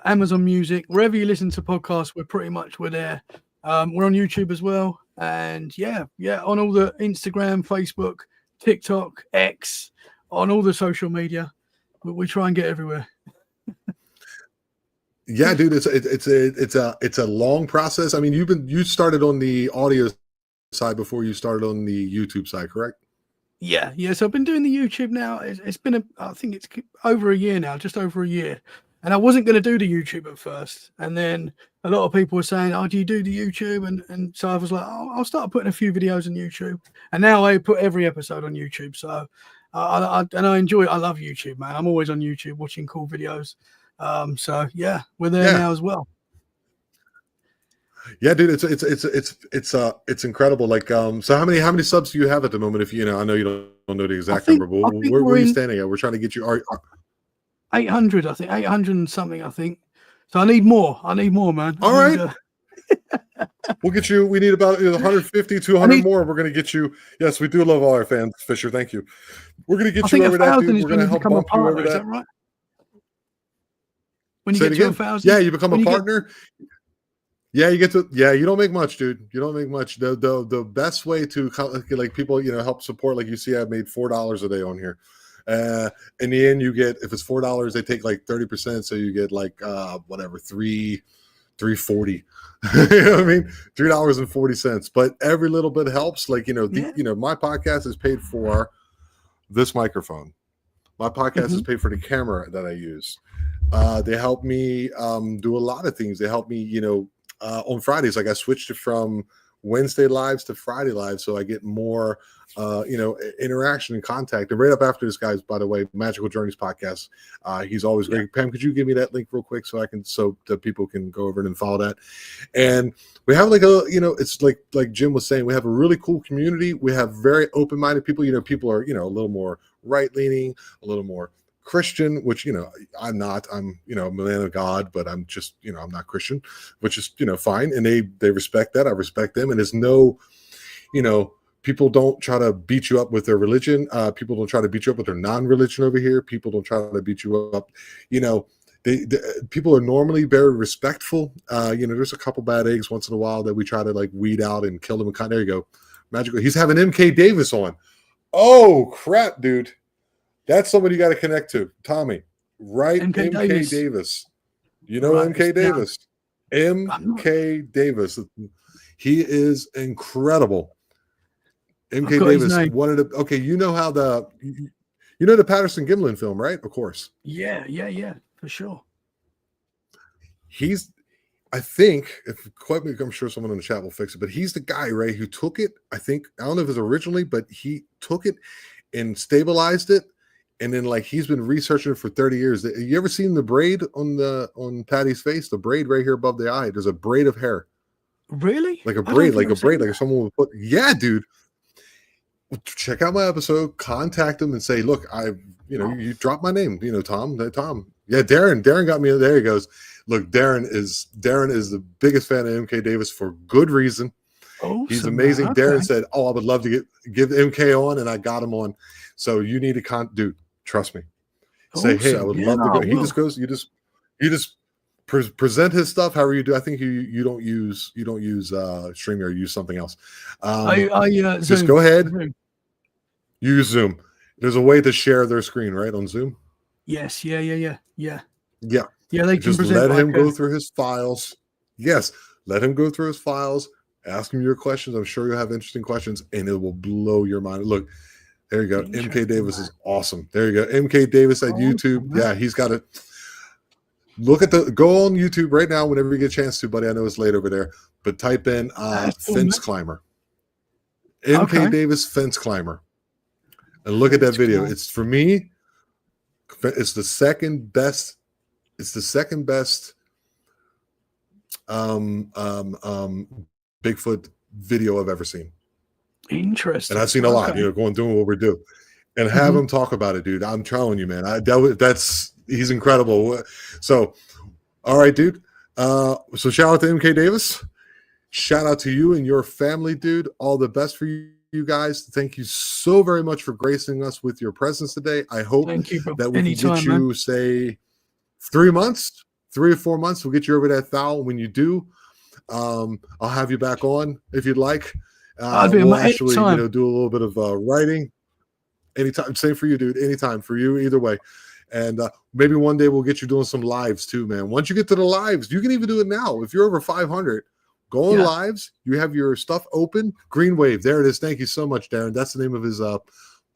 Amazon Music. Wherever you listen to podcasts, we're there. We're on YouTube as well, and yeah, on all the Instagram, Facebook, TikTok, X, on all the social media. We try and get everywhere. Yeah, dude, it's a long process. I mean, you started on the audio side before you started on the YouTube side, correct? Yeah. So I've been doing the YouTube now. It's been I think it's over a year now, just over a year. And I wasn't going to do the YouTube at first, and then a lot of people were saying, "Oh, do you do the YouTube?" And so I was like, "Oh, I'll start putting a few videos on YouTube." And now I put every episode on YouTube. So I enjoy it. I love YouTube, man. I'm always on YouTube watching cool videos. So yeah, we're there now as well. Yeah, dude, it's incredible. Like, so how many subs do you have at the moment? If I know you don't know the exact number, but where are you standing at? We're trying to get you 800, I think 800 and something. I think so. I need more, man. All right. We'll get you. We need about 150, 200 more. We're going to get you. Yes, we do love all our fans, Fisher. Thank you. We're going to get you over that, dude. We're going to help bump you over that. Is that right? When you get to 1,000, yeah, you become a partner. Yeah, you get to. Yeah, you don't make much, dude. You don't make much. The best way to like people, help support. Like you see, I've made $4 a day on here. In the end, you get, if it's $4, they take like 30%, so you get like whatever $3.40. You know what I mean? $3.40. But every little bit helps. Like my podcast is paid for this microphone. My podcast is paid for the camera that I use. They help me do a lot of things. They help me, on Fridays. Like I switched it from Wednesday lives to Friday lives, so I get more interaction and contact. And right up after this, guys, by the way, Magical Journeys podcast, he's always great. Pam, could you give me that link real quick so that people can go over and follow that? And we have like it's like Jim was saying, we have a really cool community. We have very open-minded people. People are a little more right-leaning, a little more Christian, which I'm not. I'm a man of God, but I'm just I'm not Christian, which is fine, and they respect that. I respect them, and there's no people don't try to beat you up with their religion. People don't try to beat you up with their non-religion over here. People don't try to beat you up. People are normally very respectful. There's a couple bad eggs once in a while that we try to like weed out and kill them. There you go, Magical. He's having MK Davis on. Oh crap, dude. That's somebody you got to connect to, Tommy. Right, MK Davis. You know right, MK Davis. MK Davis. He is incredible. MK Davis. One of the how the Patterson Gimlin film, right? Of course. Yeah, for sure. I think, quite me, I'm sure someone in the chat will fix it, but he's the guy, right, who took it. I don't know if it was originally, but he took it and stabilized it. And then he's been researching it for 30 years. You ever seen the braid on Patty's face? The braid right here above the eye. There's a braid of hair. Really? Like a braid, like someone would put. Yeah, dude. Check out my episode. Contact him and say, look, you dropped my name. Tom. Yeah, Darren got me. There he goes. Look, Darren is the biggest fan of MK Davis for good reason. Oh, he's amazing. Okay. Darren said, "Oh, I would love to give MK on," and I got him on. So you need to dude. Trust me. Say, hey, I would love to go. He just goes. You just present his stuff. However you do. I think you don't use Stream or use something else. Just Zoom. Go ahead. Zoom. Use Zoom. There's a way to share their screen, right, on Zoom. Yes. Yeah. Yeah. They just let him go through his files. Yes, let him go through his files. Ask him your questions. I'm sure you'll have interesting questions, and it will blow your mind. Look. There you go. MK Davis is awesome. There you go. MK Davis at YouTube. Yeah, he's got it. go on YouTube right now whenever you get a chance to, buddy. I know it's late over there, but type in fence climber. MK Davis fence climber. And look at that video. It's, for me, it's the second best. It's the second best Bigfoot video I've ever seen. Interesting. And I've seen a lot, doing what we do. And have him talk about it, dude. I'm telling you, man. He's incredible. So, all right, dude. So shout out to MK Davis. Shout out to you and your family, dude. All the best for you guys. Thank you so very much for gracing us with your presence today. I hope that we can get you, say, 3 months, 3 or 4 months. We'll get you over that thou. When you do, I'll have you back on if you'd like. We'll actually, do a little bit of writing. Anytime. Same for you, dude. Anytime for you, either way. And maybe one day we'll get you doing some lives too, man. Once you get to the lives, you can even do it now. If you're over 500, go on lives. You have your stuff open. Green Wave. There it is. Thank you so much, Darren. That's the name of his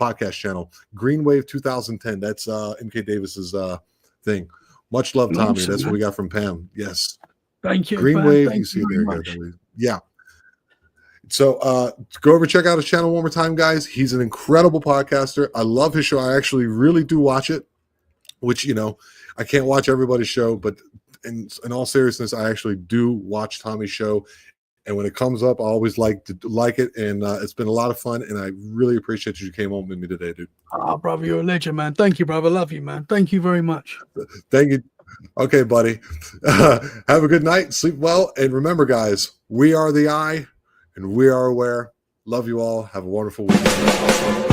podcast channel. Green Wave 2010. That's MK Davis's thing. Much love, Tommy. That's what we got from Pam. Yes. Thank you. Green Wave. You see there. Yeah. So go over, check out his channel one more time, guys. He's an incredible podcaster. I love his show. I actually really do watch it, which, I can't watch everybody's show, but in all seriousness, I actually do watch Tommy's show. And when it comes up, I always like it. And it's been a lot of fun. And I really appreciate that you came on with me today, dude. Oh, brother, you're a legend, man. Thank you, brother. Love you, man. Thank you very much. Thank you. Okay, buddy. Have a good night. Sleep well. And remember, guys, we are the eye. And we are aware. Love you all. Have a wonderful weekend.